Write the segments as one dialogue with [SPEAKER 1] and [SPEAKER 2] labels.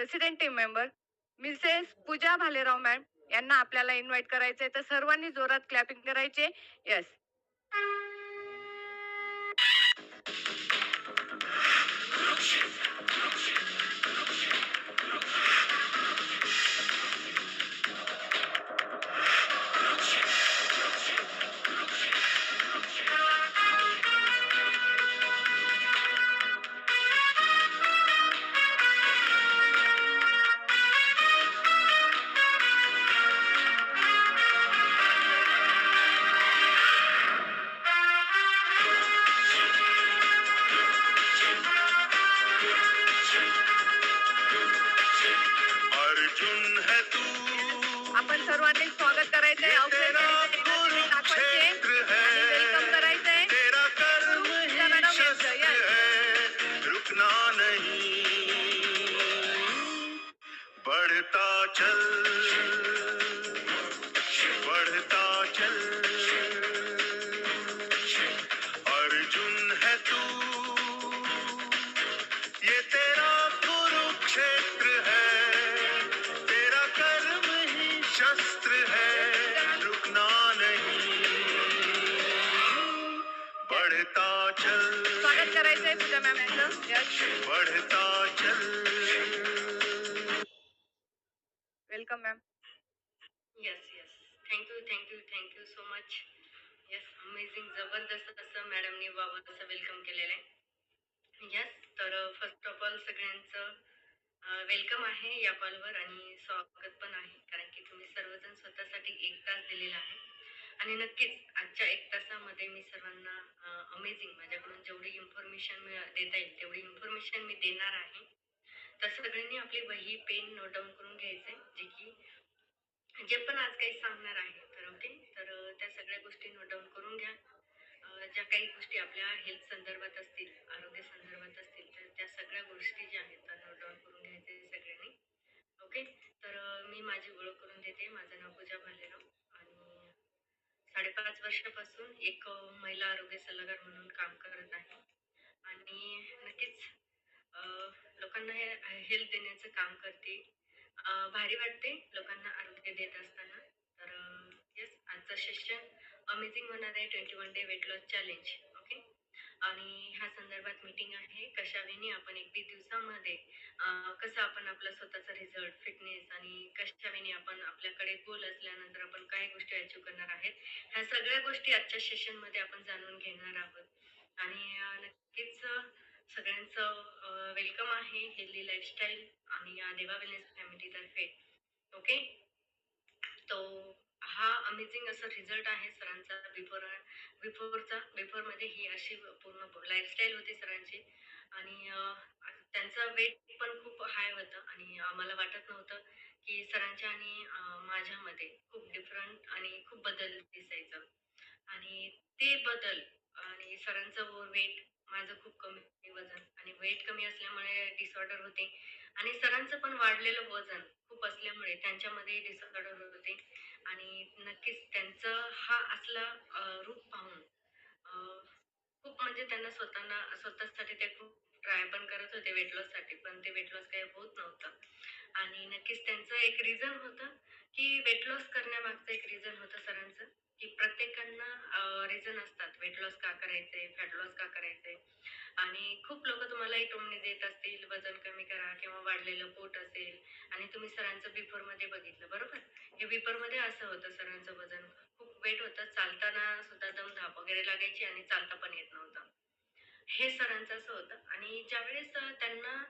[SPEAKER 1] President team member Mrs पूजा Bhalerao ma'am यांना आपल्याला invite करायचंय, तर सर्वांनी जोरात क्लॅपिंग करायचे. येस.
[SPEAKER 2] अर्जुन है तू,
[SPEAKER 1] आपण सर्वांनी स्वागत करायचंय,
[SPEAKER 2] ये
[SPEAKER 1] औक्षण
[SPEAKER 2] तेरा
[SPEAKER 1] द्यायचंय, दिनाचे दाखवायचे
[SPEAKER 2] कुरुक्षेत्र
[SPEAKER 1] आणि वेलकम
[SPEAKER 2] है,
[SPEAKER 1] करायचंय.
[SPEAKER 2] तेरा कर्म
[SPEAKER 1] पूजा
[SPEAKER 2] ही
[SPEAKER 1] मॅडम यांचं.
[SPEAKER 2] शस्त्र
[SPEAKER 1] येस.
[SPEAKER 2] है, रुकना नहीं, बढ़ता चल, बढ़ता चल, अर्जुन है तू, ये तेरा कुरुक्षेत्र है, तेरा कर्म ही शस्त्र है, रुकना नहीं, बढ़ता चल,
[SPEAKER 1] स्वागत करायचंय पूजा मॅम यांचं. येस.
[SPEAKER 2] बढ़ता चल.
[SPEAKER 1] Welcome ma'am.
[SPEAKER 3] Yes yes thank you so much. Yes amazing जबरदस्त असं मॅडमनी बाबा असं वेलकम केलेलं आहे. येस तर फर्स्ट ऑफ ऑल सगळ्यांचं वेलकम आहे या कॉलवर आणि स्वागत पण आहे, कारण की तुम्ही सर्वजण स्वतःसाठी 1 तास दिलेला आहे आणि नक्कीच आजच्या 1 तासामध्ये मी सर्वांना अमेझिंग माझ्याकडून जेवढी इन्फॉर्मेशन देता येईल तेवढी इन्फॉर्मेशन मी देणार आहे. तर सगळ्यांनी आपली वही पेन नोट डाऊन करून घ्यायचे, जे की जे पण आज काही सांगणार आहे तर ओके. तर त्या सगळ्या गोष्टी नोट डाऊन करून घ्या. ज्या काही गोष्टी आपल्या हेल्थ संदर्भात असतील, आरोग्य संदर्भात असतील, तर त्या सगळ्या गोष्टी ज्या आहेत त्या नोट डाऊन करून घ्यायचे सगळ्यांनी. ओके. तर मी माझी ओळख करून देते. माझं नाव पूजा भालेराव आणि 5.5 वर्षापासून एक महिला आरोग्य सल्लागार म्हणून काम करत आहे आणि नक्कीच अ, लोकांना हेल्थ देण्याचं काम करते. भारी वाटते लोकांना आरोग्य देत असताना. तर येस आजचं सेशन अमेझिंग होणार आहे. 21 day weight loss challenge. Okay. आणि ह्या संदर्भात मीटिंग आहे. कशावेळी आपण 21 दिवसामध्ये कसं आपण आपला स्वतःचा रिझल्ट फिटनेस आणि कशावेळी आपण आपल्याकडे गोल असल्यानंतर आपण काय गोष्टी अचीव करणार आहेत, ह्या सगळ्या गोष्टी आजच्या सेशनमध्ये आपण जाणून घेणार आहोत. आणि नक्कीच सगळ्यांचं वेलकम आहे हेल्दी लाईफस्टाईल आणि देवा वेलनेस फॅमिलीतर्फे. ओके. तो हा अमेझिंग असा रिझल्ट आहे सरांचा. बिफोरमध्ये ही अशी पूर्ण लाईफस्टाईल होती सरांची आणि त्यांचं वेट पण खूप हाय होतं आणि मला वाटत नव्हतं की सरांच्या आणि माझ्यामध्ये खूप डिफरंट आणि खूप बदल दिसायचं. आणि ते बदल आणि सरांचं वेट, माझं खूप कमी वजन आणि वेट कमी असल्यामुळे डिसऑर्डर होते आणि सरांचं पण वाढलेलं वजन खूप असल्यामुळे त्यांच्यामध्ये डिसऑर्डर होते. आणि नक्कीच त्यांचं हा असला रूप पाहून खूप म्हणजे त्यांना स्वतःसाठी ते खूप ट्राय पण करत होते वेट लॉससाठी, पण ते वेट लॉस काही होत नव्हतं. आणि नक्कीच त्यांचं एक रिझन होतं की वेट लॉस करण्यामागचं एक रिझन होतं सरांचं, की प्रत्येकांना रिझन असतात वेट लॉस का करायचंय, फॅट लॉस का करायचंय. आणि खूप लोक तुम्हालाही टोमणे देत असतील, वजन कमी करा किंवा वाढलेलं पोट असेल. आणि तुम्ही सरांचं बिफोरमध्ये बघितलं बरोबर. हे बिफोरमध्ये असं होतं सरांचं वजन खूप वेट होतं, चालताना सुद्धा दमधाप वगैरे लागायची आणि चालता पण येत नव्हतं. हे सरांचं असं होतं. आणि ज्यावेळेस त्यांना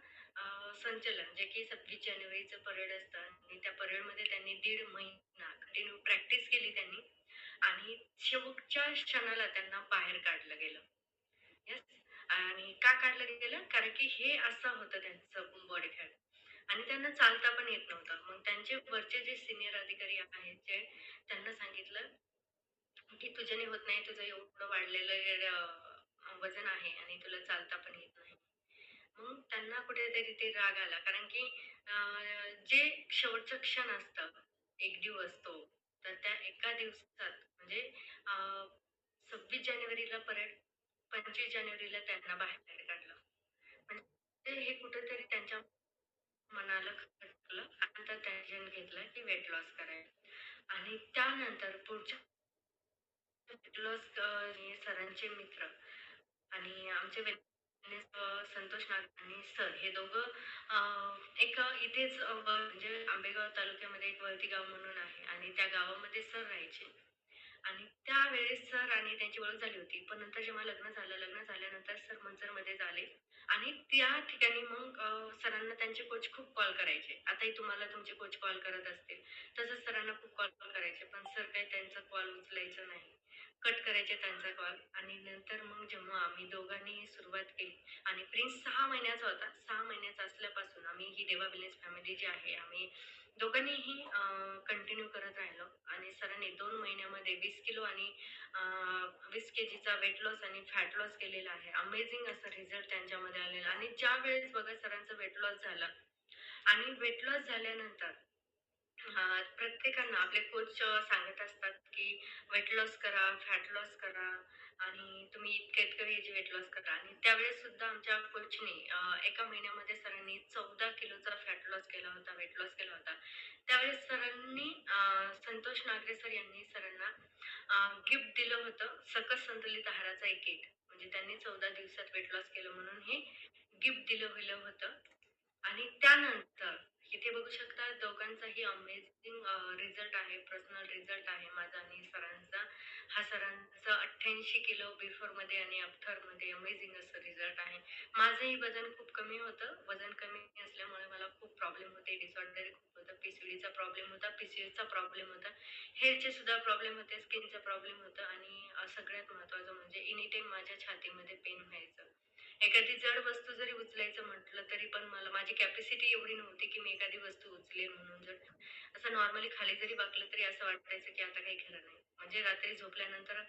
[SPEAKER 3] संचलन जे की 26 जानेवारीचं परेड असतं आणि त्या परेडमध्ये त्यांनी 1.5 महिना कंटिन्यू प्रॅक्टिस केली त्यांनी आणि शेवटच्या क्षणाला त्यांना बाहेर काढलं गेलं. येस. आणि का काढलं गेलं, कारण की हे असं होतं त्यांचं बॉडी फॅट आणि त्यांना चालता पण येत नव्हतं. मग त्यांचे वरचे जे सिनियर अधिकारी आहेत जे त्यांना सांगितलं की तुझ्याने होत नाही, तुझं एवढं वाढलेलं वजन आहे आणि तुला चालता पण येत नाही. मग त्यांना कुठेतरी ते राग आला, कारण की जे शेवटचं क्षण असतं, एक दिवस तो, तर त्या एका दिवसात म्हणजे 26 जानेवारीला परेड, 25 जानेवारीला त्यांना बाहेर काढलं. म्हणजे हे कुठेतरी त्यांच्या मनाला डिसिजन घेतला की वेट लॉस करायचा आणि त्यानंतर पुढच्या वेट लॉस सरांचे मित्र आणि आमचे संतोष नागराणी सर हे दोघं एक इथेच म्हणजे आंबेगाव तालुक्यामध्ये एक वळती गाव म्हणून आहे आणि त्या गावामध्ये सर राहायचे आणि त्यावेळेस सर आणि त्यांची ओळख झाली होती. पण नंतर जेव्हा लग्न झालं, लग्न झाल्यानंतर सर मंचरमध्ये झाले आणि त्या ठिकाणी मग सरांना त्यांचे कोच खूप कॉल करायचे. आताही तुम्हाला तुमचे कोच कॉल करत असतील. तसंच सरांना खूप कॉल करायचे. पण सर काही त्यांचा कॉल उचलायचं नाही. कट करायचे त्यांचा कॉल आणि नंतर मग जेव्हा आम्ही दोघांनी सुरुवात केली आणि प्रिन्स 6 महिन्याचा होता. 6 महिन्याचा असल्यापासून आम्ही ही देवा विलेज फॅमिली जी आहे, आम्ही दोघांनीही कंटिन्यू करत राहिलो आणि सरांनी 2 महिन्यामध्ये 20 किलो आणि 20 केजीचा वेट लॉस आणि फॅट लॉस केलेला आहे. अमेझिंग असा रिझल्ट त्यांच्यामध्ये आलेला आणि ज्यावेळेस बघा सरांचा वेट लॉस झाला आणि वेट लॉस झाल्यानंतर प्रत्येकांना आपले कोच सांगत असतात की वेट लॉस करा, फॅट लॉस करा आणि तुम्ही इतकं हे जे वेट लॉस करा आणि त्यावेळेस सुद्धा आमच्या कोचने एका महिन्यामध्ये सरांनी 14 किलोचा फॅट लॉस केला होता, वेट लॉस केला होता. त्यावेळेस सरांनी संतोष नागरे सर यांनी सरांना गिफ्ट दिलं होतं सकस संतुलित आहाराचा एक किट. म्हणजे त्यांनी 14 दिवसात वेट लॉस केलं म्हणून हे गिफ्ट दिलं होतं. आणि त्यानंतर इथे बघू शकता दोघांचाही अमेझिंग रिझल्ट आहे, पर्सनल रिझल्ट आहे माझा आणि सरांचा. हा सरांचा 88 किलो बिफोरमध्ये आणि आफ्टरमध्ये अमेझिंग असं रिझल्ट आहे. माझंही वजन खूप कमी होतं. वजन कमी असल्यामुळे मला खूप प्रॉब्लेम होते, डिसऑर्डर खूप होतं, पीसीओडीचा प्रॉब्लेम होता, पीसीओडीचा प्रॉब्लेम होता, हेअरचे सुद्धा प्रॉब्लेम होते, स्किनचा प्रॉब्लेम होता आणि सगळ्यात महत्त्वाचं म्हणजे एनी टाईम माझ्या छातीमध्ये पेन व्हायचं. एखादी जड वस्तू जरी उचलायचं म्हटलं तरी पण मला माझी कॅपॅसिटी एवढी नव्हती की मी एखादी वस्तू उचलेन म्हणून जर असं नॉर्मली खाली जरी वाकलं तरी असं वाटायचं की आता काही खरं नाही. म्हणजे रात्री झोपल्यानंतर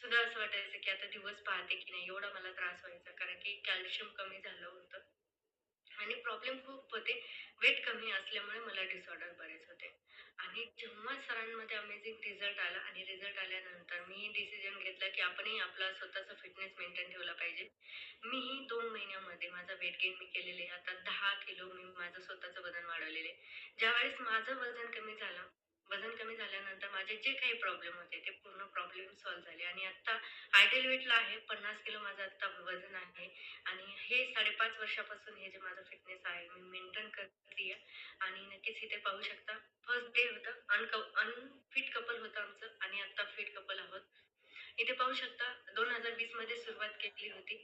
[SPEAKER 3] सुद्धा असं वाटायचं की आता दिवस पाहते की नाही एवढा मला त्रास व्हायचा कारण की कॅल्शियम कमी झालं होतं आणि प्रॉब्लेम खूप होते. वेट कमी असल्यामुळे मला डिसऑर्डर बरेच होते. आणि जेव्हा सरांमध्ये अमेझिंग रिझल्ट आला आणि रिझल्ट आल्यानंतर मी डिसिजन घेतला की आपणही आपला स्वतःचा फिटनेस मेंटेन ठेवला पाहिजे. मीही 2 महिन्यामध्ये माझा वेट गेन मी केलेले आहे. आता 10 किलो मी माझं स्वतःचं वजन वाढवलेलं आहे. ज्यावेळेस माझं वजन कमी झालं, वजन कमी झाल्यानंतर माझे जे काही प्रॉब्लेम होते ते पूर्ण प्रॉब्लेम सॉल्व्ह झाले आणि आता आयडियल वेटला आहे. 50 किलो माझं आता वजन आहे आणि हे 5.5 वर्षापासून हे जे माझं फिटनेस आहे मी मेंटेन करते आहे आणि नक्कीच इथे पाहू शकता. फर्स्ट डे होतं अनफिट कपल होतं आमचं आणि आता फिट कपल आहोत. इथे पाहू शकता 2020 मध्ये सुरुवात केली होती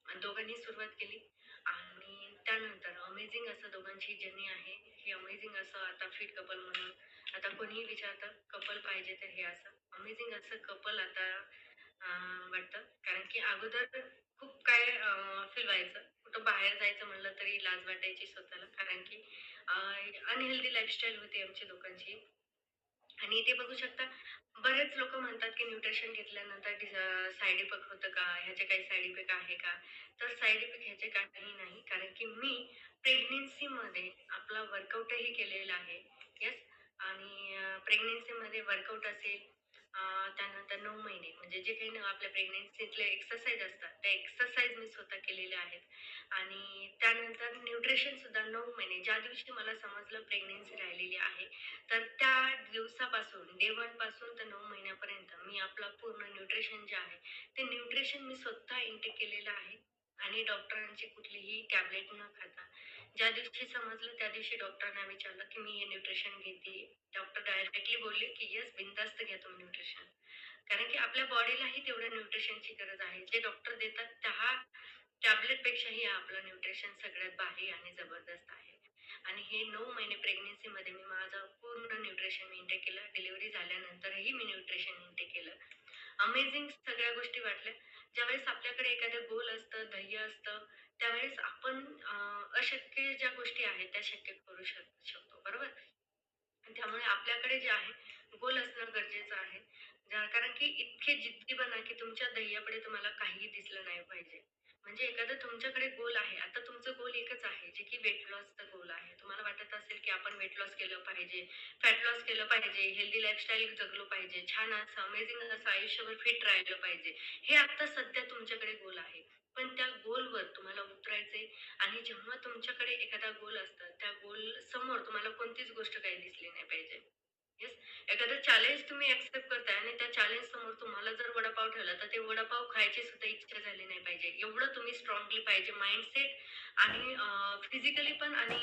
[SPEAKER 3] आणि दोघांनी सुरुवात केली आणि त्यानंतर अमेझिंग असं दोघांची जर्नी आहे. हे अमेझिंग असं आता फिट कपल म्हणून आता कोणीही विचारतं कपल पाहिजे तर हे असं अमेझिंग असं कपल आता वाटतं. कारण की अगोदर खूप काय फील व्हायचं. कुठं बाहेर जायचं म्हणलं तरी लाज वाटायची स्वतःला. कारण की अनहेल्दी लाईफस्टाईल होती आमची दोघांची. आणि इथे बघू शकता बरेच लोक म्हणतात की न्यूट्रिशन घेतल्यानंतर साईड इफेक्ट होतं का, ह्याचे काही साईड इफेक्ट आहे का? तर साईड इफेक्ट ह्याचे काही नाही कारण की मी प्रेग्नेन्सीमध्ये आपला वर्कआउटही केलेला आहे. येस. आणि प्रेग्नेन्सीमध्ये वर्कआउट असेल, त्यानंतर 9 महिने म्हणजे जे काही आपल्या प्रेग्नेन्सीतले एक्सरसाइज असतात त्या एक्सरसाइज मी स्वतः केलेल्या आहेत आणि त्यानंतर न्यूट्रिशन सुद्धा 9 महिने ज्या दिवशी मला समजलं प्रेग्नेन्सी राहिलेली आहे तर त्या दिवसापासून डे 1 पासून तर 9 महिन्यापर्यंत मी आपला पूर्ण न्यूट्रिशन जे आहे, ते न्यूट्रिशन मी स्वतः इंटेक केलेलं आहे आणि डॉक्टरांची कुठलीही टॅबलेट न खाता. ज्या दिवशी समजलं त्या दिवशी डॉक्टरांना विचारलं, की मी हे न्यूट्रिशन घेतेय. डॉक्टर डायरेक्टली बोलले, की "येस, बिनधास्त घ्या तुम्ही न्यूट्रिशन." कारण की आपल्या बॉडीलाही तेवढ्या न्यूट्रिशनची गरज आहे. जे डॉक्टर देतात त्या टॅबलेटपेक्षाही आपलं न्यूट्रिशन सगळ्यात भारी आणि जबरदस्त आहे. आणि हे 9 महिने प्रेग्नन्सीमध्ये मी माझं पूर्ण न्यूट्रिशन मी इंटेक केलं. डिलिव्हरी झाल्यानंतरही मी न्यूट्रिशन इंटेक केलं. अमेझिंग सगळ्या गोष्टी वाटल्या. ज्यावेळेस आपल्याकडे एखादं गोल असतं, ध्येय असतं, त्यावेळेस आपण अशक्य ज्या गोष्टी आहेत त्या शक्य करू शकतो. बरोबर? त्यामुळे आपल्याकडे जे आहे गोल असणं गरजेचं आहे. कारण की इतके जिद्दी बना की तुमच्या ध्येयापुढे तुम्हाला काहीही दिसलं नाही पाहिजे. म्हणजे एखादं तुमच्याकडे गोल आहे. आता तुमचं गोल एकच आहे, जे की वेट लॉसचं गोल आहे. तुम्हाला वाटत असेल की आपण वेट लॉस केलं पाहिजे, फॅट लॉस केलं पाहिजे, हेल्दी लाईफस्टाईल जगलो पाहिजे, छान असं अमेझिंग असं आयुष्यभर फिट राहिलं पाहिजे. हे आता सध्या तुमच्याकडे गोल आहे. पण त्या गोलवर तुम्हाला उतरायचंय आणि जेव्हा तुमच्याकडे एखादा गोल असतं, त्या गोल समोर तुम्हाला कोणतीच गोष्ट काही दिसली नाही पाहिजे. येस. एखादं चॅलेंज तुम्ही एक्सेप्ट करताय आणि त्या चॅलेंज समोर तुम्हाला जर वडापाव ठेवला, तर ते वडापाव खायची सुद्धा इच्छा झाली नाही पाहिजे. एवढं तुम्ही स्ट्राँगली पाहिजे माइंडसेट आणि फिजिकली पण आणि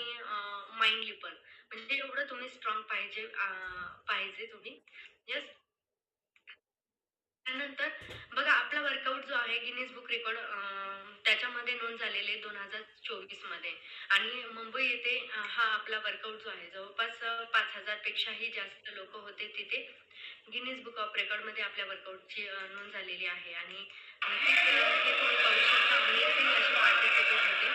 [SPEAKER 3] माइंडली पण. म्हणजे एवढं तुम्ही स्ट्राँग पाहिजे पाहिजे तुम्ही. येस. त्यानंतर बघा आपला वर्कआउट जो आहे गिनीज बुक रेकॉर्ड त्याच्यामध्ये नोंद झालेली आहे 2024 मध्ये आणि मुंबई येथे हा आपला वर्कआउट जो आहे जवळपास 5,000 पेक्षाही जास्त लोक होते तिथे गिनीज बुक ऑफ रेकॉर्ड मध्ये आपल्या वर्कआउटची नोंद झालेली आहे आणि नक्कीच हे तुम्ही पाहू शकता अमेझिंग असे पार्टिसिपेट होते.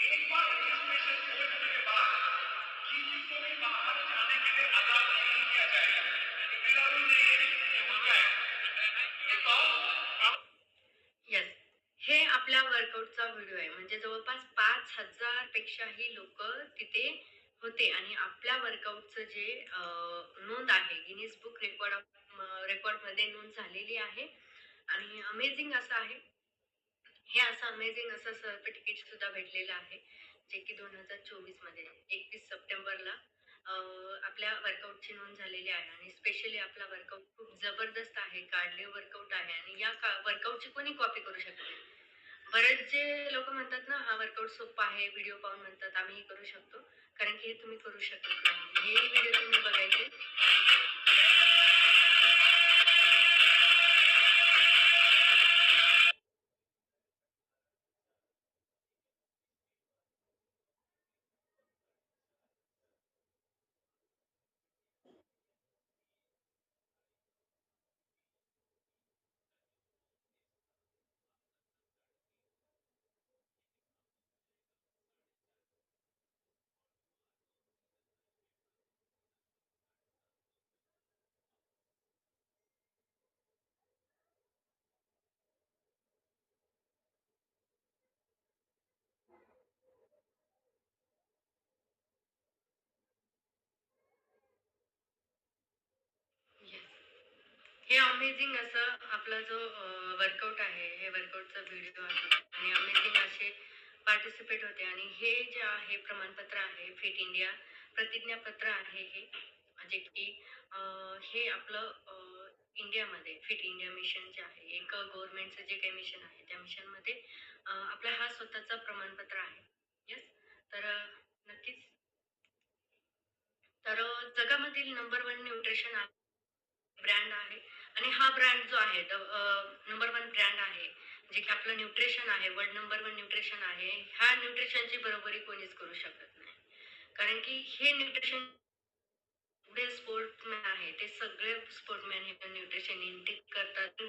[SPEAKER 3] एक बार रजिस्ट्रेशन हो जाने के बाद जिन चीजों में बाहर जाने के लिए आजाद नहीं किया जाएगा तो बिल्कुल नहीं है ये होता है एक और येस. हे आपल्या वर्कआउटचा व्हिडिओ आहे. म्हणजे जवळपास 5,000 पेक्षाही लोकं तिथे होते आणि आपल्या वर्कआउटचं जे नोंद आहे गिनीज बुक रेकॉर्डमध्ये नोंद झालेली आहे आणि अमेझिंग असं आहे. हे असं अमेझिंग असं सर्टिफिकेट सुद्धा भेटलेलं आहे, जे की 2024 मध्ये 31 सप्टेंबरला आपल्या वर्कआउटची नोंद झालेली आहे आणि स्पेशली आपला वर्कआउट खूप जबरदस्त आहे, कार्डिओ वर्कआउट आहे आणि या वर्कआउटची कोणी कॉपी करू शकत नाही. बरेच जे लोक म्हणतात ना हा वर्कआउट सोपा आहे व्हिडिओ पाहून म्हणतात आम्ही हे करू शकतो कारण की हे तुम्ही करू शकत नाही हे व्हिडिओ तुम्ही बघायचे. Yes. हे अमेझिंग असं आपला जो वर्कआउट आहे हे वर्कआउटचा व्हिडिओ आहे आणि अमेझिंग असे पार्टिसिपेट होते आणि हे जे आहे प्रमाणपत्र आहे फिट इंडिया प्रतिज्ञापत्र आहे हे जे की हे आपलं इंडियामध्ये फिट इंडिया मिशन जे आहे एक गव्हर्नमेंटचं जे काही मिशन आहे त्या मिशनमध्ये आपला हा स्वतःचा प्रमाणपत्र आहे. येस. तर नक्कीच तर जगामधील नंबर वन न्यूट्रिशन ब्रँड आहे आणि हा ब्रँड जो आहे नंबर वन ब्रँड आहे जे की आपलं न्यूट्रिशन आहे वर्ल्ड नंबर वन न्यूट्रिशन आहे ह्या न्यूट्रिशनची बरोबरी कोणीच करू शकत नाही कारण की हे न्यूट्रिशन पुढे स्पोर्ट्समॅन आहे ते सगळे स्पोर्ट्समॅन हे न्यूट्रिशन इंटेक करतात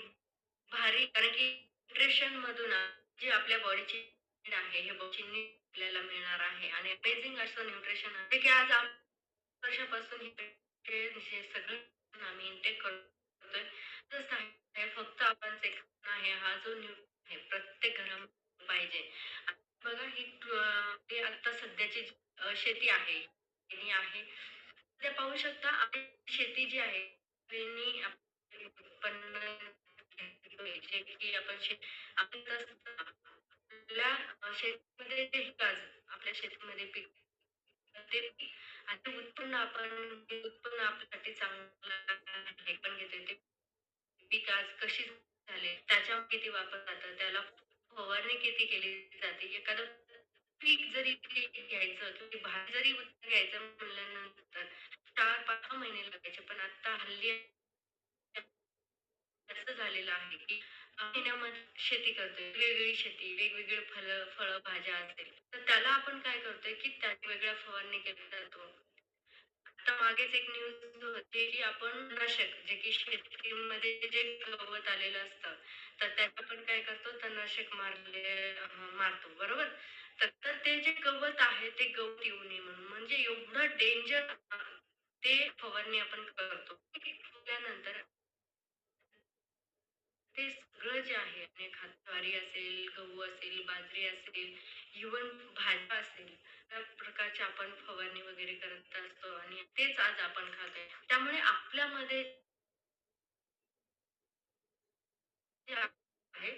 [SPEAKER 3] भारी कारण की न्यूट्रिशन मधून जे आपल्या बॉडीची आहे हे बॉडीची आपल्याला मिळणार आहे आणि अमेझिंग असं न्यूट्रिशन आहे की आज वर्षापासून हे सगळं आम्ही इंटेक करतोय तसं आहे फक्त आपण ते आहे हा जो न्यू आहे प्रत्येक घरामध्ये पाहिजे बघा ही ही आता सध्याची शेती आहे आहे ते पाहू शकता आपली शेती जी आहे त्यांनी उत्पन्न घेतोय, जे की आपण आपल्या शेतीमध्ये जे पिकाचं आपल्या शेतीमध्ये पीक ते पीक आणि ते उत्पन्न आपण ते उत्पन्न आपल्यासाठी चांगलं आहे पण घेतोय ते पीक आज कशी झाले त्याच्यावर किती वापर जातं त्याला फवारणी किती केली जाते एखादं पीक जरी घ्यायचं किंवा भाजी जरी घ्यायचं म्हणल्यानंतर 4-5 महिने लागायचे पण आता हल्ली असं झालेलं आहे की महिन्यामध्ये शेती करतोय वेगवेगळी शेती वेगवेगळे फळं भाज्या असतील तर त्याला आपण काय करतोय की त्या वेगळ्या फवारणी केल्या जातो. आता मागेच एक न्यूज होती की आपण तणनाशक जे की शेतीमध्ये जे गवत आलेलं असतं तर त्यात आपण काय करतो तणनाशक मारतो बरोबर. तर ते जे गवत आहे ते गवत येऊ नये म्हणून म्हणजे एवढं डेंजर ते फवारणी आपण करतो त्यानंतर ते सगळं जे आहे आणि ज्वारी असेल, गहू असेल, बाजरी असेल, इव्हन भाज्या असेल, त्या प्रकारच्या आपण फवारणी वगैरे करत असतो आणि तेच आज आपण खातोय. त्यामुळे आपल्यामध्ये जे आहे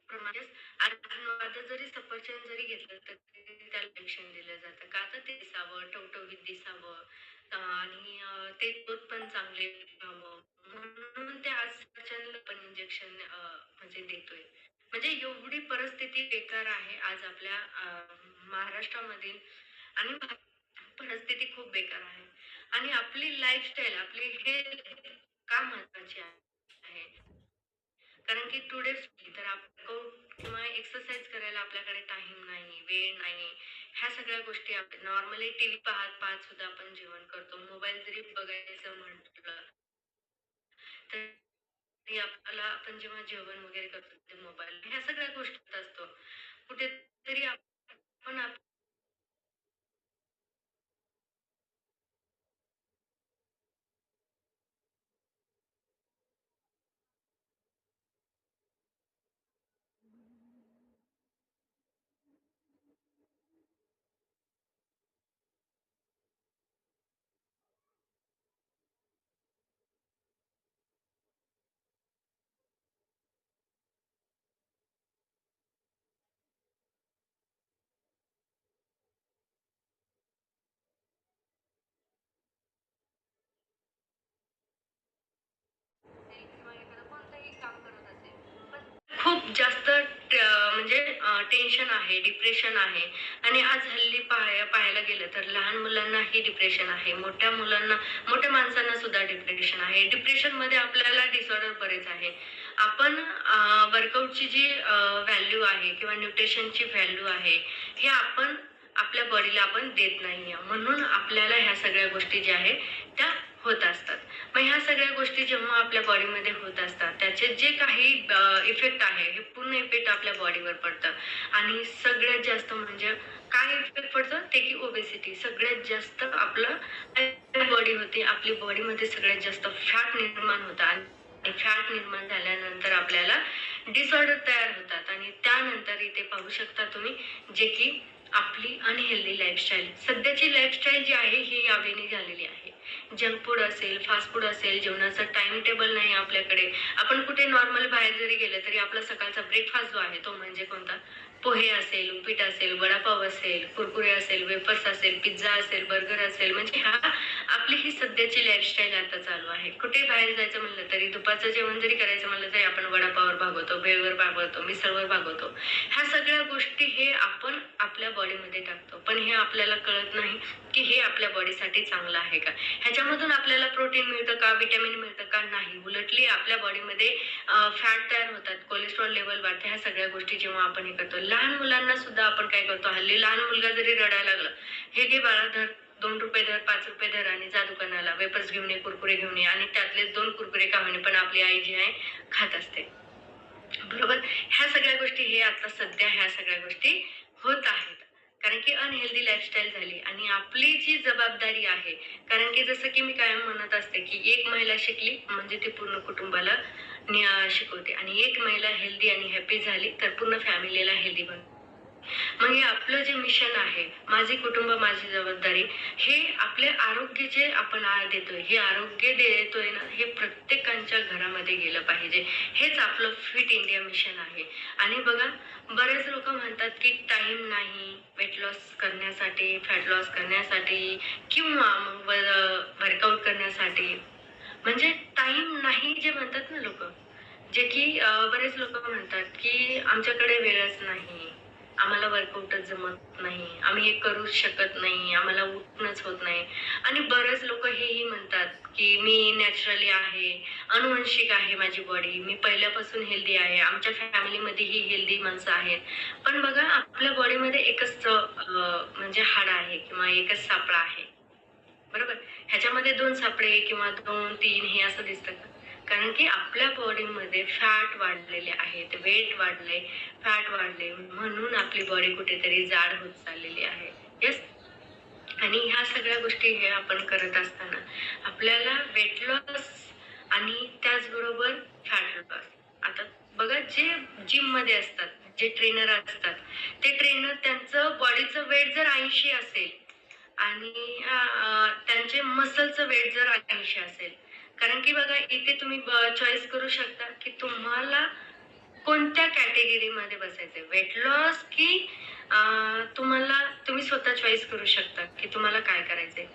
[SPEAKER 3] प्रमाणे आता जरी सफरचंद जरी घेतलं तर त्याला इंजेक्शन दिलं जातं का तर ते दिसावं टवटवीत दिसावं आणि ते दूध पण चांगले व्हावं म्हणून ते आज सफरचंदला पण इंजेक्शन म्हणजे देतोय म्हणजे एवढी परिस्थिती बेकार आहे आज आपल्या महाराष्ट्रामधील आणि परिस्थिती खूप बेकार आहे आणि आपली लाईफस्टाईल आपली हेल्थ का महत्वाची आहे कारण की टुडेज तर आपण किंवा एक्सरसाइज करायला आपल्याकडे टाइम नाही वेळ नाही ह्या सगळ्या गोष्टी आपण नॉर्मली टीव्ही पाहत पाहत सुद्धा आपण जेवण करतो मोबाईल जरी बघायचं म्हटलं तरी आपल्याला आपण जेव्हा जेवण वगैरे करतो ते मोबाईल ह्या सगळ्या गोष्टीत असतो कुठेतरी आपण किंवा एखादं कोणतंही काम करत असेल पण खूप जास्त म्हणजे टेन्शन आहे डिप्रेशन आहे आणि आज हल्ली पाहायला गेलं तर लहान मुलांनाही डिप्रेशन आहे मोठ्या मुलांना मोठ्या माणसांना सुद्धा डिप्रेशन आहे डिप्रेशन मध्ये आपल्याला डिसऑर्डर बरेच आहे आपण वर्कआउटची जी व्हॅल्यू आहे किंवा न्यूट्रिशनची व्हॅल्यू आहे हे आपण आपल्या बॉडीला आपण देत नाहीये म्हणून आपल्याला ह्या सगळ्या गोष्टी ज्या आहेत त्या होत असतात मग ह्या सगळ्या गोष्टी जेव्हा आपल्या बॉडीमध्ये होत असतात त्याचे जे काही इफेक्ट आहे हे पूर्ण इफेक्ट आपल्या बॉडीवर पडतं आणि सगळ्यात जास्त म्हणजे काय इफेक्ट पडतं ते की ओबेसिटी सगळ्यात जास्त आपलं बॉडी होते आपली बॉडीमध्ये सगळ्यात जास्त फॅट निर्माण होतं आणि फॅट निर्माण झाल्यानंतर आपल्याला डिसऑर्डर तयार होतात आणि त्यानंतर इथे पाहू शकता तुम्ही जे की आपली अनहेल्दी लाईफस्टाईल सध्याची लाईफस्टाईल जी आहे ही यावेळी झालेली आहे जंक फूड असेल फास्ट फूड असेल जेवणाचं टाइम टेबल नाही आपल्याकडे आपण कुठे नॉर्मल बाहेर जरी गेलं तरी आपला सकाळचा ब्रेकफास्ट जो आहे तो म्हणजे कोणता पोहे असेल उपीट असेल वडापाव असेल कुरकुरे असेल वेफर्स असेल पिझ्झा असेल बर्गर असेल म्हणजे हा आपली ही सध्याची लाईफस्टाईल आता चालू आहे कुठे बाहेर जायचं म्हणलं तरी दुपारचं जेवण जरी करायचं म्हणलं तरी आपण वडापावर भागवतो भेळवर भागवतो मिसळवर भागवतो ह्या सगळ्या गोष्टी हे आपण आपल्या बॉडीमध्ये टाकतो पण हे आपल्याला कळत नाही की हे आपल्या बॉडीसाठी चांगलं आहे का ह्याच्यामधून आपल्याला प्रोटीन मिळतं का विटॅमिन मिळतं का नाही उलटली आपल्या बॉडीमध्ये फॅट तयार होतात कोलेस्ट्रॉल लेवल वाढते ह्या सगळ्या गोष्टी जेव्हा आपण हे करतो लहान मुलांना सुद्धा आपण काय करतो हल्ली लहान मुलगा जरी रडायला लागला हे घे बाळा धर 2 रुपये धर 5 रुपये धर आणि जा दुकानाला वेपर्स घेऊन ये कुरकुरे घेऊन ये आणि त्यातले 2 कुरकुरे का होणे पण आपली आई जी आहे खात असते बरोबर ह्या सगळ्या गोष्टी हे आता सध्या ह्या सगळ्या गोष्टी होत आहेत कारण की अनहेल्दी लाईफस्टाईल झाली आणि आपली जी जबाबदारी आहे कारण की जसं की मी कायम म्हणत असते की एक महिला शिकली म्हणजे ती पूर्ण कुटुंबाला शिकवते आणि एक महिला हेल्दी आणि हॅपी झाली तर पूर्ण फॅमिलीला हेल्दी बनते मग हे आपलं जे मिशन आहे माझे कुटुंब माझी जबाबदारी हे आपले आरोग्य जे आपण देतोय हे आरोग्य देतोय ना हे प्रत्येकाच्या घरामध्ये गेलं पाहिजे हेच आपलं फिट इंडिया मिशन आहे आणि बघा बरेच लोक म्हणतात की टाइम नाही वेट लॉस करण्यासाठी फॅट लॉस करण्यासाठी किंवा मग वर्कआउट करण्यासाठी म्हणजे टाइम नाही जे म्हणतात ना लोक जे की बरेच लोक म्हणतात की आमच्याकडे वेळच नाही आम्हाला वर्कआउटच जमत नाही आम्ही हे करूच शकत नाही आम्हाला उठणंच होत नाही आणि बरेच लोक हेही म्हणतात की मी नॅचरली आहे अनुवंशिक आहे माझी बॉडी मी पहिल्यापासून हेल्दी आहे आमच्या फॅमिलीमध्ये ही हेल्दी माणसं आहेत पण बघा आपल्या बॉडीमध्ये एकच म्हणजे हाड आहे किंवा एकच सापळा आहे बरोबर ह्याच्यामध्ये 2 सापळे किंवा 2-3 हे असं दिसतं का कारण की आपल्या बॉडीमध्ये फॅट वाढलेले आहेत वेट वाढले फॅट वाढले म्हणून आपली बॉडी कुठेतरी जाड होत चाललेली आहे येस आणि ह्या सगळ्या गोष्टी हे आपण करत असताना आपल्याला वेट लॉस आणि त्याचबरोबर फॅट लॉस आता बघा जे जिम मध्ये असतात जे ट्रेनर असतात ते ट्रेनर त्यांचं बॉडीचं वेट जर 80 असेल आणि त्यांचे मसलचं वेट जर 80 असेल कारण की बघा इथे तुम्ही चॉईस करू शकता की तुम्हाला कोणत्या कॅटेगरीमध्ये बसायचंय? वेट लॉस की तुम्ही स्वतः चॉईस करू शकता की तुम्हाला काय करायचंय?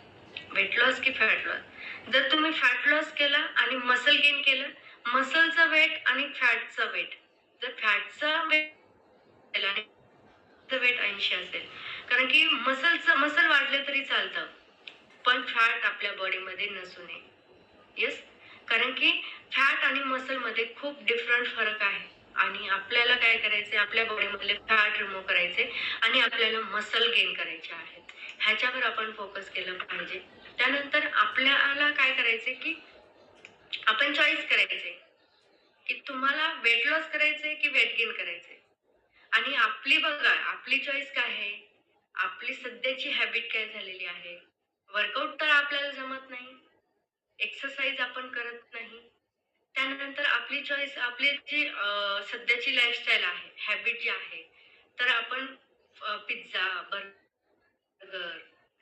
[SPEAKER 3] वेट लॉस की फॅट लॉस? जर तुम्ही फॅट लॉस केला आणि मसल गेन केलं, मसलचं वेट आणि फॅटचं वेट, जर फॅटचा वेट आणि वेट 80 असेल, कारण की मसल वाढले तरी चालतं, पण फॅट आपल्या बॉडीमध्ये नसू नये. येस, कारण की फॅट आणि मसल मध्ये खूप डिफरंट फरक आहे आणि आपल्याला काय करायचे, आपल्या बॉडीमधले फॅट रिमूव्ह करायचे आणि आपल्याला मसल गेन करायचे आहेत. ह्याच्यावर आपण फोकस केलं पाहिजे. त्यानंतर आपल्याला काय करायचे की आपण चॉईस करायचे की तुम्हाला वेट लॉस करायचंय की वेट गेन करायचंय. आणि आपली बघा, आपली चॉईस काय आहे, आपली सध्याची हॅबिट काय झालेली आहे. वर्कआउट तर आपल्याला जमत नाही, एक्सरसाइज आपण करत नाही. त्यानंतर आपली चॉईस, आपली जी सध्याची लाईफस्टाईल आहे, हॅबिट जी आहे, तर आपण pizza, burger,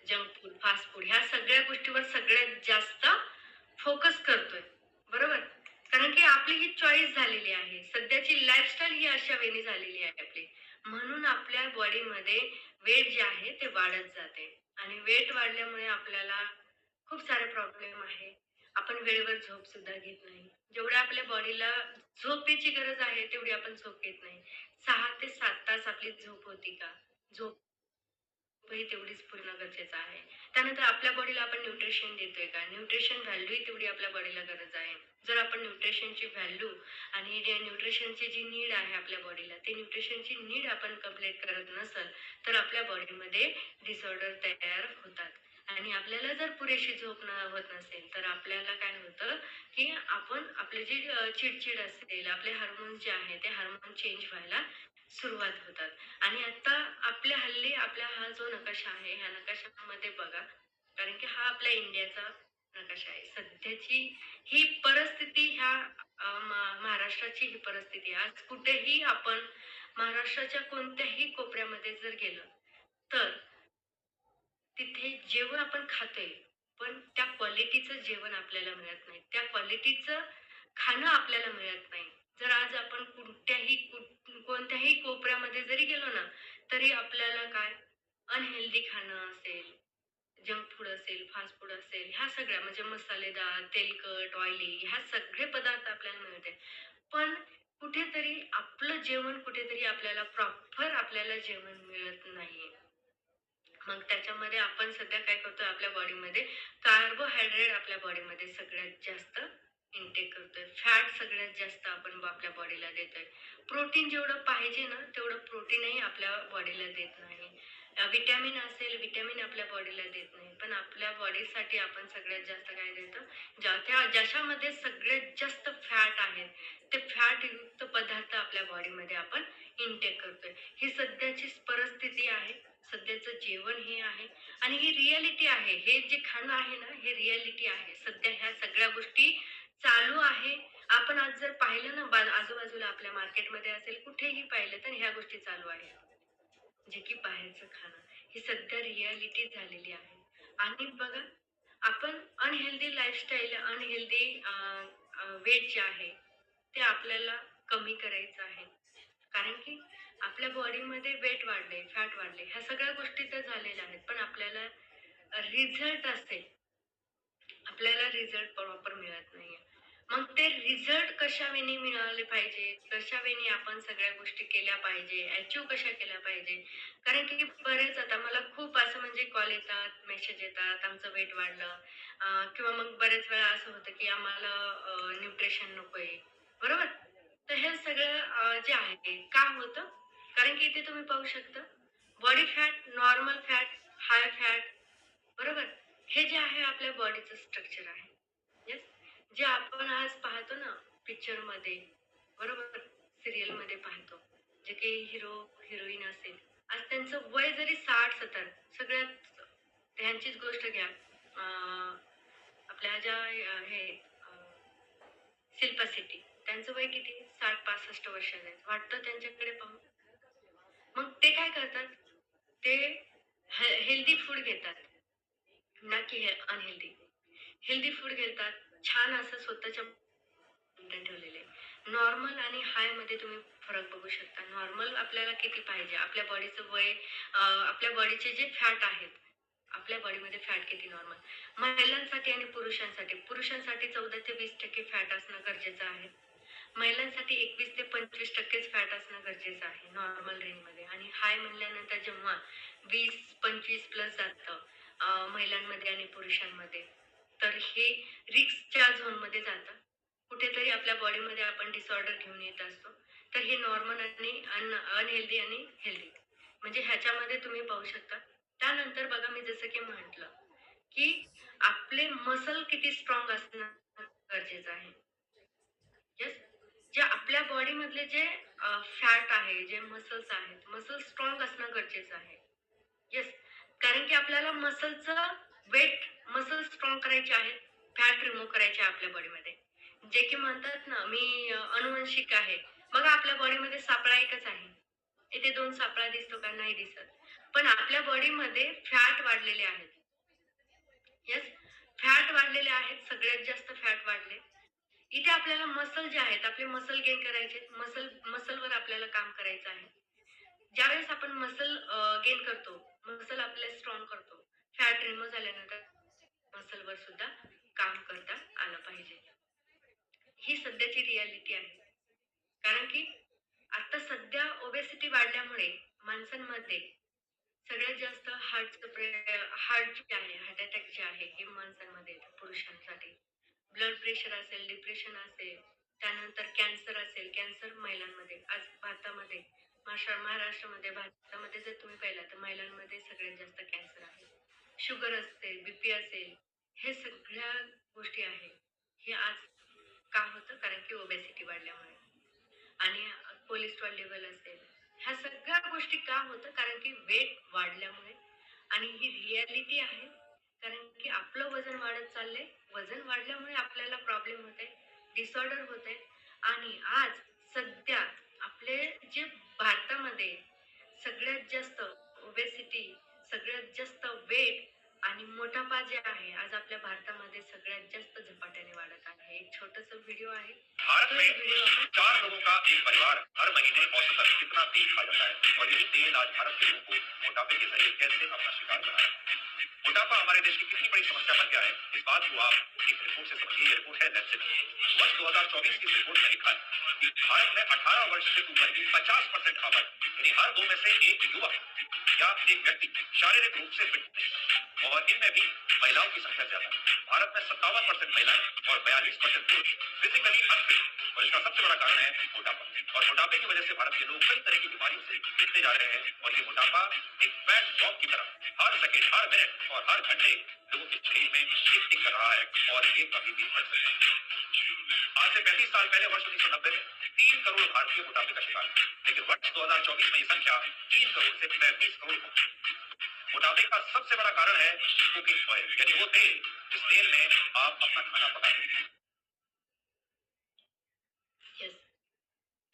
[SPEAKER 3] junk food, fast food ह्या सगळ्या गोष्टीवर सगळ्यात जास्त फोकस करतोय. बरोबर? कारण की आपली ही चॉईस झालेली आहे. सध्याची लाईफस्टाईल ही अशा वेळी झालेली आहे आपली. म्हणून आपल्या बॉडीमध्ये वेट जे आहे ते वाढत जाते आणि वेट वाढल्यामुळे आपल्याला खूप सारे प्रॉब्लेम आहे. आपण वेळेवर झोप सुद्धा घेत नाही. जेवढ्या आपल्या बॉडीला झोपेची गरज आहे तेवढी आपण झोप घेत नाही. 6 ते 7 तास आपली झोप होती का? झोप ही तेवढीच पूर्ण गरजेचं आहे. त्यानंतर आपल्या बॉडीला आपण न्यूट्रिशन देतोय का? न्यूट्रिशन व्हॅल्यू ही तेवढी आपल्या बॉडीला गरज आहे. जर आपण न्यूट्रिशनची व्हॅल्यू आणि न्यूट्रिशनची जी नीड आहे आपल्या बॉडीला, ते न्यूट्रिशनची नीड आपण कंप्लीट करत नसल, तर आपल्या बॉडीमध्ये डिसऑर्डर तयार होतात. आणि आपल्याला जर पुरेशी झोप होत नसेल, तर आपल्याला काय होतं, की आपण आपली जी चिडचिड असेल, आपले हार्मोन्स जे आहे, ते हार्मोन चेंज व्हायला सुरुवात होतात. आणि आता आपल्या हल्ली आपला हा जो नकाशा आहे, ह्या नकाशामध्ये बघा, कारण की हा आपल्या इंडियाचा नकाशा आहे. सध्याची ही परिस्थिती, ह्या महाराष्ट्राची ही परिस्थिती आहे. आज कुठेही आपण महाराष्ट्राच्या कोणत्याही कोपऱ्यामध्ये जर गेलं, तर तिथे जेवण आपण खातोय, पण त्या क्वालिटीचं जेवण आपल्याला मिळत नाही. त्या क्वालिटीचं खाणं आपल्याला मिळत नाही. जर आज आपण कोणत्याही कोपऱ्यामध्ये जरी गेलो ना, तरी आपल्याला काय अनहेल्दी खाणं असेल, जंक फूड असेल, फास्ट फूड असेल, ह्या सगळ्या म्हणजे मसालेदार, तेलकट, ऑइली ह्या सगळे पदार्थ आपल्याला मिळते. पण कुठेतरी आपलं जेवण, कुठेतरी आपल्याला प्रॉपर आपल्याला जेवण मिळत नाहीये. मग त्याच्यामध्ये आपण सध्या काय करतोय, आपल्या बॉडीमध्ये कार्बोहायड्रेट आपल्या बॉडीमध्ये सगळ्यात जास्त इनटेक करतोय. फॅट सगळ्यात जास्त आपण आपल्या बॉडीला देतोय. प्रोटीन जेवढं पाहिजे ना, तेवढं प्रोटीनही आपल्या बॉडीला देत नाही. विटॅमिन असेल, विटॅमिन आपल्या बॉडीला देत नाही. पण आपल्या बॉडीसाठी आपण सगळ्यात जास्त काय देतो, ज्याच्यामध्ये सगळ्यात जास्त फॅट आहे, ते फॅट युक्त पदार्थ आपल्या बॉडीमध्ये आपण इनटेक करतोय. ही सध्याची परिस्थिती आहे. सध्याचं जेवण हे आहे आणि ही रियालिटी आहे. हे जे खाणं आहे ना, हे रियालिटी आहे. सध्या ह्या सगळ्या गोष्टी चालू आहे. आपण आज जर पाहिलं ना, आजूबाजूला आपल्या मार्केटमध्ये असेल, कुठेही पाहिलं तर ह्या गोष्टी चालू आहेत. जे की बाहेरचं खाणं, ही सध्या रियालिटी झालेली आहे. आणि बघा, आपण अनहेल्दी लाईफस्टाईल, अनहेल्दी वेट जे आहे, ते आपल्याला कमी करायचं आहे. कारण की आपल्या बॉडीमध्ये वेट वाढले, फॅट वाढले, ह्या सगळ्या गोष्टी तर झालेल्या आहेत. पण आपल्याला रिझल्ट असेल, आपल्याला रिझल्ट प्रॉपर मिळत नाहीये. मग ते रिझल्ट कशा वेळी मिळाले पाहिजे, कशा वेळी आपण सगळ्या गोष्टी केल्या पाहिजे, अचीव कशा केल्या पाहिजे. कारण की बरेच आता मला खूप असं म्हणजे कॉल येतात, मेसेज येतात, आमचं वेट वाढलं, किंवा मग बरेच वेळा असं होतं की आम्हाला न्यूट्रिशन नकोय. बरोबर? तर हे सगळं जे आहे ते का होतं, कारण की इथे तुम्ही पाहू शकता, body fat, normal fat, high fat, बरोबर, हे जे आहे आपल्या बॉडीचं स्ट्रक्चर आहे. येस, जे आपण आज पाहतो ना पिक्चर मध्ये, बरोबर, सिरियल मध्ये पाहतो, जे काही हिरो हिरोईन असेल, आज त्यांचं वय जरी 60-70, सगळ्यात ह्यांचीच गोष्ट घ्या, आपल्या ज्या हे शिल्पा शेट्टी, त्यांचं वय किती, 60-65 वर्षाचे वाटतं त्यांच्याकडे पाहून. मग ते काय करतात, ते हेल्दी फूड घेतात, ना की हे अनहेल्दी. हेल्दी फूड घेतात, छान असं स्वतःच्या मेंटेन ठेवलेले. नॉर्मल आणि हायमध्ये तुम्ही फरक बघू शकता. नॉर्मल आपल्याला किती पाहिजे? आपल्या बॉडीचं वय, आपल्या बॉडीचे जे फॅट आहेत, आपल्या बॉडीमध्ये फॅट किती नॉर्मल. महिलांसाठी आणि पुरुषांसाठी. पुरुषांसाठी 14 ते 20% फॅट असणं गरजेचं आहे. महिलांसाठी 21 ते 25%च फॅट असणं गरजेचं आहे नॉर्मल रेंजमध्ये. आणि हाय म्हणल्यानंतर जेव्हा 20-25 प्लस जातं महिलांमध्ये आणि पुरुषांमध्ये, तर हे रिस्कच्या झोनमध्ये जातं. कुठेतरी आपल्या बॉडीमध्ये आपण डिसऑर्डर घेऊन येत असतो. तर हे नॉर्मल आणि अनहेल्दी आणि हेल्दी, म्हणजे ह्याच्यामध्ये तुम्ही पाहू शकता. त्यानंतर बघा, मी जसं की म्हटलं, की आपले मसल किती स्ट्रॉंग असणं गरजेचं आहे. येस. जे आपल्या बॉडीमधले जे फॅट आहे, जे मसल्स आहेत, मसल स्ट्रॉंग असणं गरजेचं आहे. येस. कारण की आपल्याला मसलचं वेट, मसल स्ट्रॉंग करायचे आहेत, फॅट रिमूव्ह करायचे आहे आपल्या बॉडीमध्ये. जे की म्हणतात ना, मी अनुवंशिक आहे. बघा, आपल्या बॉडीमध्ये सापळा एकच आहे. इथे 2 सापळा दिसतो का? नाही दिसत. पण आपल्या बॉडीमध्ये फॅट वाढलेले आहेत. येस. फॅट वाढलेले आहेत, सगळ्यात जास्त फॅट वाढले. इथे आपल्याला मसल जे आहेत, आपले मसल गेन करायचे, मसलवर आपल्याला काम करायचं आहे. ज्यावेळेस आपण मसल गेन करतो, मसल आपल्याला स्ट्रॉंग करतो, फॅट रिमूव्ह झाल्यानंतर मसलवर सुद्धा काम करता आलं पाहिजे. ही सध्याची रियालिटी आहे. कारण की आता सध्या ओबेसिटी वाढल्यामुळे माणसांमध्ये सगळ्यात जास्त हार्ट जे आहे, हार्ट अटॅक जे आहे, हे माणसांमध्ये येतं पुरुषांसाठी. ब्लड प्रेशर असेल, डिप्रेशन असेल, त्यानंतर कॅन्सर असेल, कॅन्सर महिलांमध्ये. आज भारतामध्ये, महाराष्ट्रामध्ये, भारतामध्ये जर तुम्ही पाहिलं तर महिलांमध्ये सगळ्यात जास्त कॅन्सर आहे. शुगर असेल, बीपी असेल, हे सगळ्या गोष्टी आहेत. हे आज का होतं? कारण की ओबेसिटी वाढल्यामुळे. आणि कोलेस्ट्रॉल लेवल असेल, ह्या सगळ्या गोष्टी का होतं? कारण की वेट वाढल्यामुळे. आणि ही रियालिटी आहे. कारण की आपलं वजन वाढत चाललंय. वजन वाढल्यामुळे आपल्याला प्रॉब्लेम होत आहे, डिसऑर्डर होत आहे. आणि आज सध्या आपले जे भारतामध्ये सगळ्यात जास्त ओबेसिटी, सगळ्यात जास्त वेट आणि मोठापा जे आहे, आज आपल्या भारतामध्ये सगळ्यात जास्त झपाट्याने वाढत आहे. एक छोटासा व्हिडिओ आहे.
[SPEAKER 2] भारत
[SPEAKER 3] तो
[SPEAKER 2] में
[SPEAKER 3] एक व्हिडिओ आपण
[SPEAKER 2] 4 लोगों का एक परिवार हर महीने औसतन कितना तेल खा जाता है और यही तेल आज भारत के लोगों को मोटापे के जरिए कैसे अपना शिकार बना है। मोटापा हमारे देश की कितनी बड़ी समस्या बन गया है, इस बात को आप एक रिपोर्ट से समझिए। ये रिपोर्ट है लेंसेट की। वर्ष 2024 की इस रिपोर्ट में लिखा है कि भारत में 18 वर्ष से ऊपर की 50% आबादी, यानी हर 2 में से एक युवक या एक व्यक्ति शारीरिक रूप से फिट है और इनमें भी महिलाओं की संख्या ज्यादा है। भारत में 57% महिलाएं और 42% पुरुष फिजिकली अनफिट, और इसका सबसे बड़ा कारण है मोटापा। और मोटापे की वजह से भारत के लोग कई तरह की बीमारियों से पीड़ित जा रहे हैं और ये मोटापा एक फैट बॉम्ब की तरह हर सेकेंड, हर मिनट और हर घंटे लोगों के शरीर में टिक टिक कर रहा है और ये कभी भी बढ़ सकता है। आज से 35 साल पहले वर्ष 1990 में 3 करोड़ भारतीय मोटापे का शिकार थे, लेकिन वर्ष 2024 में ये संख्या 3 करोड़ से 35 करोड़ हो गई। मोटापे का सबसे बड़ा कारण है कुकिंग ऑयल, यानी वो तेल जिस तेल में आप अपना खाना पकाते हैं।
[SPEAKER 3] येस.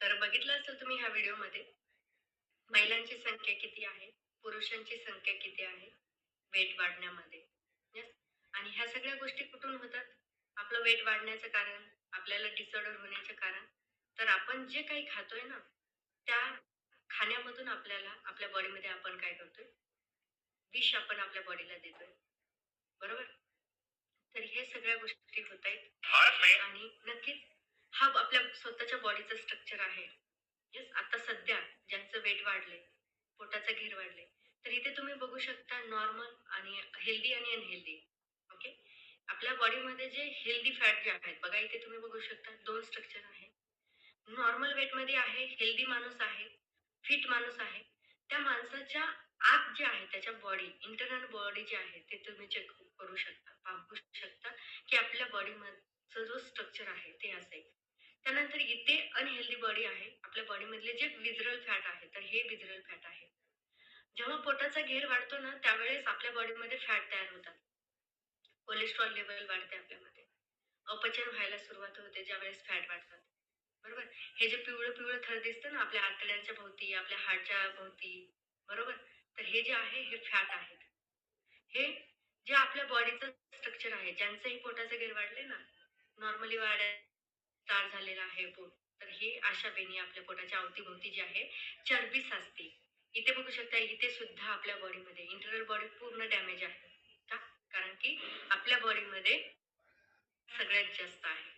[SPEAKER 3] तर बघितलं असेल तुम्ही ह्या व्हिडिओमध्ये महिलांची संख्या किती आहे, पुरुषांची संख्या किती आहे वेट वाढण्यामध्ये. येस. आणि ह्या सगळ्या गोष्टी कुठून होतात? आपलं वेट वाढण्याचं कारण, आपल्याला डिसऑर्डर होण्याचं कारण, तर आपण जे काही खातोय ना, त्या खाण्यामधून आपल्याला आपल्या बॉडीमध्ये आपण काय करतोय, विष आपण आपल्या बॉडीला देतोय. बरोबर? तर हे सगळ्या गोष्टी होत आहेत.
[SPEAKER 2] भारत में
[SPEAKER 3] आणि नक्कीच हा आपल्या स्वतःच्या बॉडीचं स्ट्रक्चर आहे. येस. आता सध्या ज्यांचं वेट वाढले, पोटाचा घेर वाढले, तर इथे तुम्ही बघू शकता नॉर्मल आणि हेल्दी आणि अनहेल्दी. ओके. आपल्या बॉडीमध्ये जे हेल्दी फॅट जे आहेत, बघा इथे तुम्ही बघू शकता 2 स्ट्रक्चर आहे. नॉर्मल वेटमध्ये आहे, हेल्दी माणूस आहे, फिट माणूस आहे. त्या माणसाच्या आत जे आहे, त्याच्या बॉडी, इंटरनल बॉडी जे आहे, ते तुम्ही चेक करू शकता, पाहू शकता, की आपल्या बॉडीमधचं जो स्ट्रक्चर आहे ते असं आहे. त्यानंतर इथे अनहेल्दी बॉडी आहे. आपल्या बॉडीमधले जे विजरल फॅट आहे, तर हे विजरल फॅट आहे. जेव्हा पोटाचा घेर वाढतो ना, त्यावेळेस आपल्या बॉडीमध्ये फॅट तयार होतात. कोलेस्ट्रॉल लेवल वाढते आपल्यामध्ये. अपचन व्हायला सुरुवात होते ज्यावेळेस फॅट वाढतात. बरोबर? हे जे पिवळं-पिवळं थर दिसतं ना आपल्या आतड्यांच्या भोवती, आपल्या हाडच्या भोवती, बरोबर? तर हे जे आहे हे फॅट आहेत. हे जे आपल्या बॉडीचं स्ट्रक्चर आहे, ज्यांचंही पोटाचे घेर वाढले ना, नॉर्मली वाढायला स्टार्ट झालेलं आहे पोट, तर हे अशा वेणी आपल्या पोटाच्या अवतीभोवती जी आहे चरबी साचते. इथे बघू शकता, इथे सुद्धा आपल्या बॉडीमध्ये इंटरनल बॉडी पूर्ण डॅमेज आहे. का? कारण की आपल्या बॉडीमध्ये सगळ्यात जास्त आहे.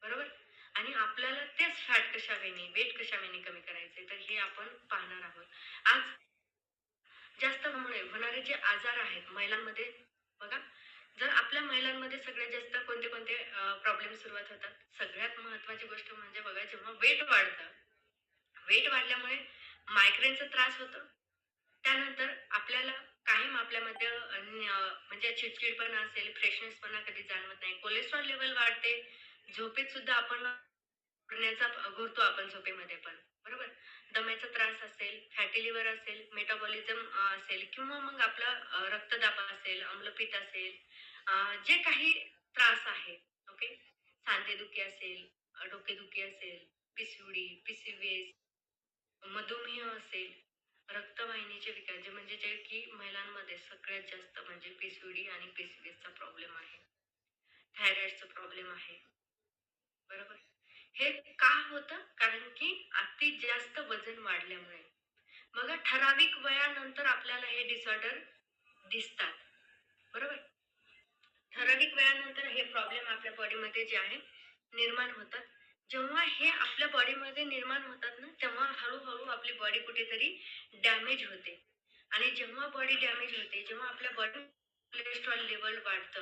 [SPEAKER 3] बरोबर? आणि आपल्याला तेच फॅट कशावेनी, वेट कशावेनी कमी करायचे, तर हे आपण पाहणार आहोत. आज जास्त होणारे जे आजार आहेत महिलांमध्ये बघा, जर आपल्या महिलांमध्ये सगळ्यात जास्त कोणते कोणते प्रॉब्लेम सुरुवात होतात. सगळ्यात महत्त्वाची गोष्ट म्हणजे बघा, जेव्हा वेट वाढतं, वेट वाढल्यामुळे मायग्रेनचा त्रास होतो. त्यानंतर आपल्याला कायम आपल्यामध्ये म्हणजे चिडचिडपणा असेल, फ्रेशनेसपणा कधी जाणवत नाही. कोलेस्ट्रॉल लेव्हल वाढते. झोपेत सुद्धा आपण घुरण्याचा घुरतो आपण झोपेमध्ये पण. बरोबर? दम्याचा त्रास असेल, फॅटी लिव्हर असेल, मेटाबॉलिझम असेल किंवा मग आपला रक्तदाब असेल, अम्लपित्त असेल, जे काही त्रास आहे, ओके. सांधेदुखी असेल, डोकेदुखी असेल, पिसिओडी, पीसीओएस, मधुमेह असेल, रक्तवाहिनीचे विकार, जे म्हणजे जे की महिलांमध्ये सगळ्यात जास्त म्हणजे पीसीओडी आणि पीसीओएसचा प्रॉब्लेम आहे. थायरॉइडचा प्रॉब्लेम आहे. बरोबर? हे का होतं? कारण की अति जास्त वजन वाढल्यामुळे. बघा, ठराविक वयानंतर आपल्याला हे डिसऑर्डर दिसतात. बरोबर? ठराविक वेळानंतर हे प्रॉब्लेम आपल्या बॉडीमध्ये जे आहे निर्माण होतात. जेव्हा हे आपल्या बॉडीमध्ये निर्माण होतात ना, तेव्हा हळूहळू आपली बॉडी कुठेतरी डॅमेज होते. आणि जेव्हा बॉडी डॅमेज होते, जेव्हा आपल्या बॉडी कोलेस्ट्रॉल लेवल वाढतं,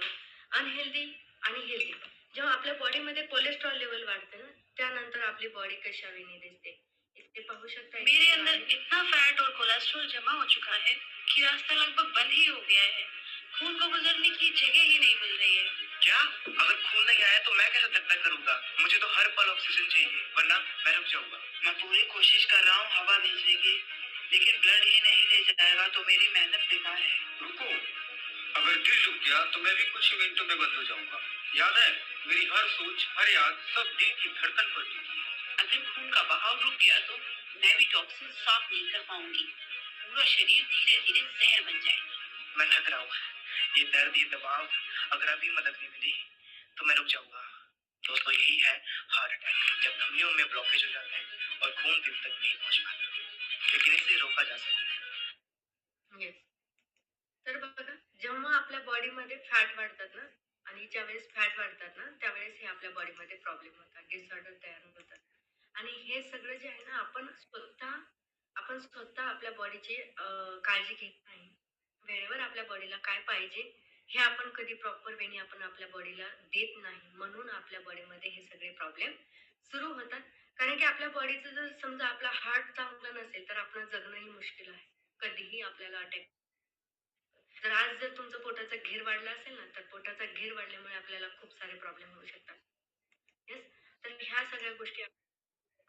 [SPEAKER 3] अनहेल्दी आणि हेल्दी. जेव्हा आपल्या बॉडीमध्ये कोलेस्ट्रॉल लेवल वाढतं ना, त्यानंतर आपली बॉडी कशावेनी दिसते. इथे पाहू शकता, इथे
[SPEAKER 4] मेरे
[SPEAKER 3] जो
[SPEAKER 4] अंदर
[SPEAKER 3] आहे
[SPEAKER 4] इतना फैट और कोलेस्ट्रॉल जमा हो चुका है कि रास्ता लगभग बंद ही हो गया है। खून को गुजरने की जगह ही नहीं मिल रही है।
[SPEAKER 2] क्या? अगर खून नहीं आया तो मैं कैसे धक धक करूंगा? मुझे तो हर पल ऑक्सीजन चाहिए, वरना मैं रुक जाऊंगा।
[SPEAKER 4] मैं पूरी कोशिश कर रहा हूँ हवा भेजने की, लेकिन ब्लड ही नहीं ले जाएगा तो मेरी मेहनत बेकार है।
[SPEAKER 2] रुको, अगर दिल रुक गया तो मैं भी कुछ ही मिनटों में बंद हो जाऊंगा। याद है, मेरी हर सोच, हर याद, सब दिल की धड़कन पर टिकी है।
[SPEAKER 4] अगर खून का बहाव रुक गया तो मैं भी टॉक्सिन साफ नहीं कर पाऊंगी। पूरा शरीर धीरे धीरे जहर बन जाएगा।
[SPEAKER 2] मैं थक रहा हूँ, ये दर्द, ये दबाव, अगर अभी मदद नहीं मिली तो मैं रुक जाऊंगा। दोस्तों, यही है हार्ट अटैक, जब धमनियों में ब्लॉकेज हो जाता है और खून दिल तक नहीं पहुंच पाता। लेकिन इसे रोका जा सकता है।
[SPEAKER 3] येस. तर बघा, जेव्हा आपल्या बॉडीमध्ये फॅट वाढतात ना, आणि ज्यावेळेस फॅट वाढतात ना, त्यावेळेस हे आपल्या बॉडीमध्ये प्रॉब्लेम होतात, डिसऑर्डर तयार होतात. आणि हे सगळं जे आहे ना, आपण स्वतः आपल्या बॉडीची काळजी घेत नाही. वेळेवर आपल्या बॉडीला काय पाहिजे हे आपण कधी प्रॉपर वेनी आपण आपल्या बॉडीला देत नाही. म्हणून आपल्या बॉडीमध्ये हे सगळे प्रॉब्लेम सुरू होतात. कारण की आपल्या बॉडीचं जर समजा आपला हार्ट चांगला नसेल, तर आपण जगणंही मुश्किल आहे. कधीही आपल्याला अटॅक. तर आज जर तुमचं पोटाचा घेर वाढला असेल ना, तर पोटाचा घेर वाढल्यामुळे आपल्याला खूप सारे प्रॉब्लेम होऊ शकतात. येस. तर ह्या सगळ्या गोष्टी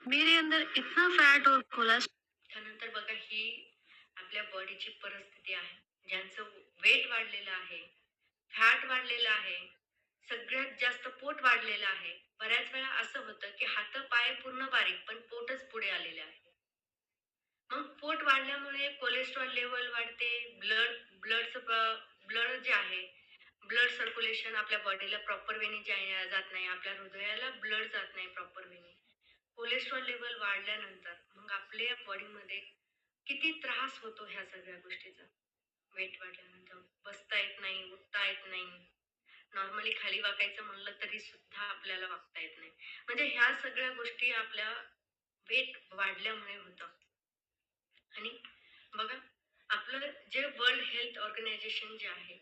[SPEAKER 4] मेरे अंदर इतना फैट और कोलेस्ट्रॉल
[SPEAKER 3] त्यानंतर बघा, ही आपल्या बॉडीची परिस्थिती आहे. ज्यांचं वेट वाढलेलं आहे, फॅट वाढलेलं आहे, सगळ्यात जास्त पोट वाढलेलं आहे. बऱ्याच वेळा असं होतं की हात पाय पूर्ण बारीक पण पोटच पुढे आलेले आहे. मग पोट वाढल्यामुळे कोलेस्ट्रॉल लेवल वाढते, ब्लड जे आहे, ब्लड सर्क्युलेशन आपल्या बॉडीला प्रॉपर वेने जात नाही, आपल्या हृदयाला ब्लड जात नाही प्रॉपर वेने. कोलेस्ट्रॉल लेवल वाढल्यानंतर मग आपल्या बॉडीमध्ये किती त्रास होतो ह्या सगळ्या गोष्टीचा. वेट वाढल्यानंतर बसता येत नाही, उठता येत नाही. नॉर्मली खाली वाकायचं म्हणलं तरी सुद्धा आपल्याला वाकता येत नाही. म्हणजे ह्या सगळ्या गोष्टी आपल्या वेट वाढल्यामुळे होतं. आणि बघा, आपलं जे वर्ल्ड हेल्थ ऑर्गनायझेशन जे आहे,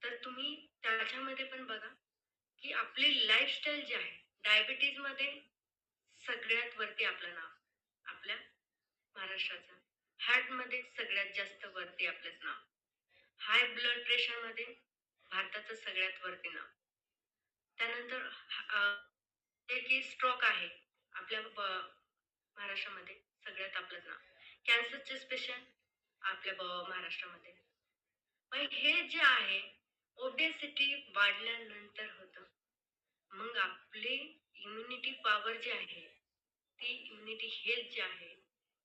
[SPEAKER 3] तर तुम्ही त्याच्यामध्ये पण बघा की आपली लाईफस्टाईल जी आहे, डायबिटीजमध्ये सगळ्यात वरती आपलं नाव, आपल्या महाराष्ट्राचं. हार्टमध्ये सगळ्यात जास्त वरती आपलंच नाव. हाय ब्लड प्रेशरमध्ये भारताचं सगळ्यात वरती नाव. त्यानंतर जे की स्ट्रोक आहे आपल्या महाराष्ट्रामध्ये सगळ्यात आपलंच नाव. कॅन्सरचे पेशंट आपल्या महाराष्ट्रामध्ये. मग हे जे आहे, ओबेसिटी वाढल्यानंतर होतं. मग आपली इम्युनिटी पॉवर जी आहे, ती इम्युनिटी हेल्थ जी आहे,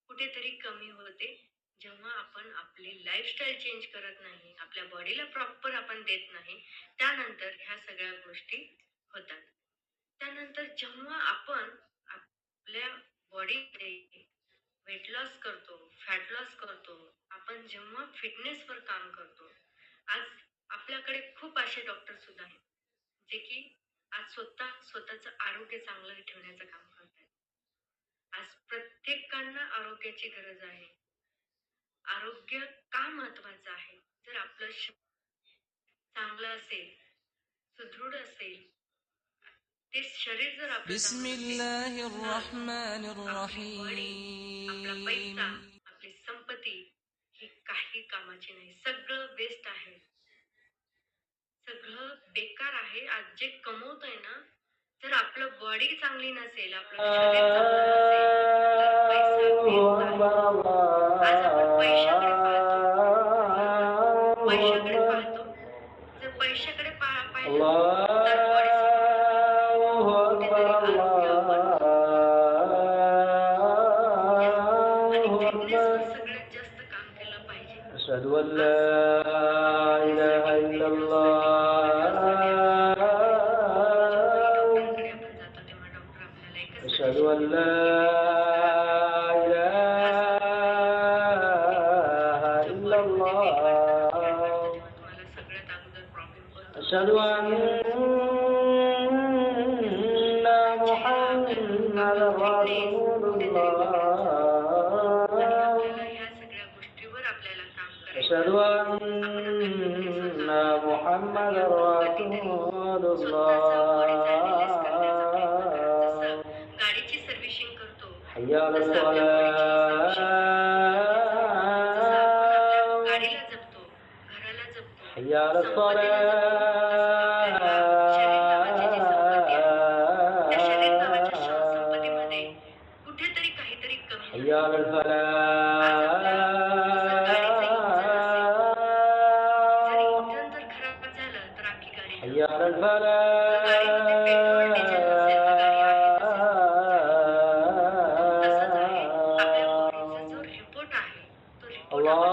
[SPEAKER 3] कुठेतरी कमी होते. जेव्हा आपण आपली लाईफस्टाईल चेंज करत नाही, आपल्या बॉडीला प्रॉपर आपण देत नाही, त्यानंतर ह्या सगळ्या गोष्टी होतात. त्यानंतर जेव्हा आपण आपल्या बॉडीमध्ये वेट लॉस करतो, फॅट लॉस करतो, आपण जेव्हा फिटनेसवर काम करतो. आज आपल्याकडे खूप असे डॉक्टर सुद्धा आहेत, जे की आज स्वतःचं आरोग्य चांगलं ठेवण्याचं काम करतात. आज प्रत्येकांना आरोग्याची गरज आहे. आरोग्य का महत्वाचं आहे? जर आपलं चांगलं असेल, सुदृढ असेल, ते शरीर जर आपलं
[SPEAKER 5] بسم
[SPEAKER 3] चांगलं नसेल,
[SPEAKER 5] الله
[SPEAKER 3] तर
[SPEAKER 5] الرحمن
[SPEAKER 3] आपली बॉडी, आपला पैसा,
[SPEAKER 5] الرحيم.
[SPEAKER 3] आपली संपत्ती ही काही कामाची नाही. सगळं वेस्ट आहे. सगळं बेकार आहे. आज जे कमवतोय ना, जर आपलं बॉडी चांगली नसेल, आपलं शरीर चांगलं नसेल, तर पैसा व्यर्थ आहे. आज आपण पैशाकडे पाहतो. पैशाकडे पाहतो. जर पैशाकडे पाहिलं, तर बॉडी कुठेतरी आरोग्य आपण आणि फिटनेसवर सगळ्यात जास्त काम केलं पाहिजे.
[SPEAKER 6] أشهد أن لا إله إلا الله
[SPEAKER 3] डॉक्टरांकडे आपण जातो तेव्हा डॉक्टर आपल्याला एकच
[SPEAKER 6] أشهد أن
[SPEAKER 3] suggestion
[SPEAKER 6] لا إله إلا الله
[SPEAKER 3] तुम्हाला सगळ्यात अगोदर प्रॉब्लेम होतो.
[SPEAKER 6] أشهد أن محمد رسول الله
[SPEAKER 3] ह्या सगळ्या गोष्टीवर आपल्याला काम
[SPEAKER 6] أشهد
[SPEAKER 3] करायचं.
[SPEAKER 6] أن محمد رسول الله
[SPEAKER 3] गाडीची सर्व्हिसिंग करतो,
[SPEAKER 6] حي على
[SPEAKER 3] जसं आपल्या
[SPEAKER 6] الصلاة
[SPEAKER 3] गाडीला जपतो, घराला जपतो,
[SPEAKER 6] حي على
[SPEAKER 3] संपत्तीला जपतो. शरीर नावाची जी संपत्ती आहे, त्या शरीर नावाच्या संपत्तीमध्ये कुठेतरी काहीतरी कमी
[SPEAKER 6] حي
[SPEAKER 3] आहे.
[SPEAKER 6] على
[SPEAKER 3] जर
[SPEAKER 6] الفلاح
[SPEAKER 3] इंधन जर खराब झालं तर आखी गाडी
[SPEAKER 6] حي على
[SPEAKER 3] जर गाडीमध्ये पेट्रोल डिझेल नसेल तर गाडी आहे तसंच आहे. आपल्या बॉडीचा जो रिपोर्ट आहे, तो रिपोर्ट
[SPEAKER 6] الله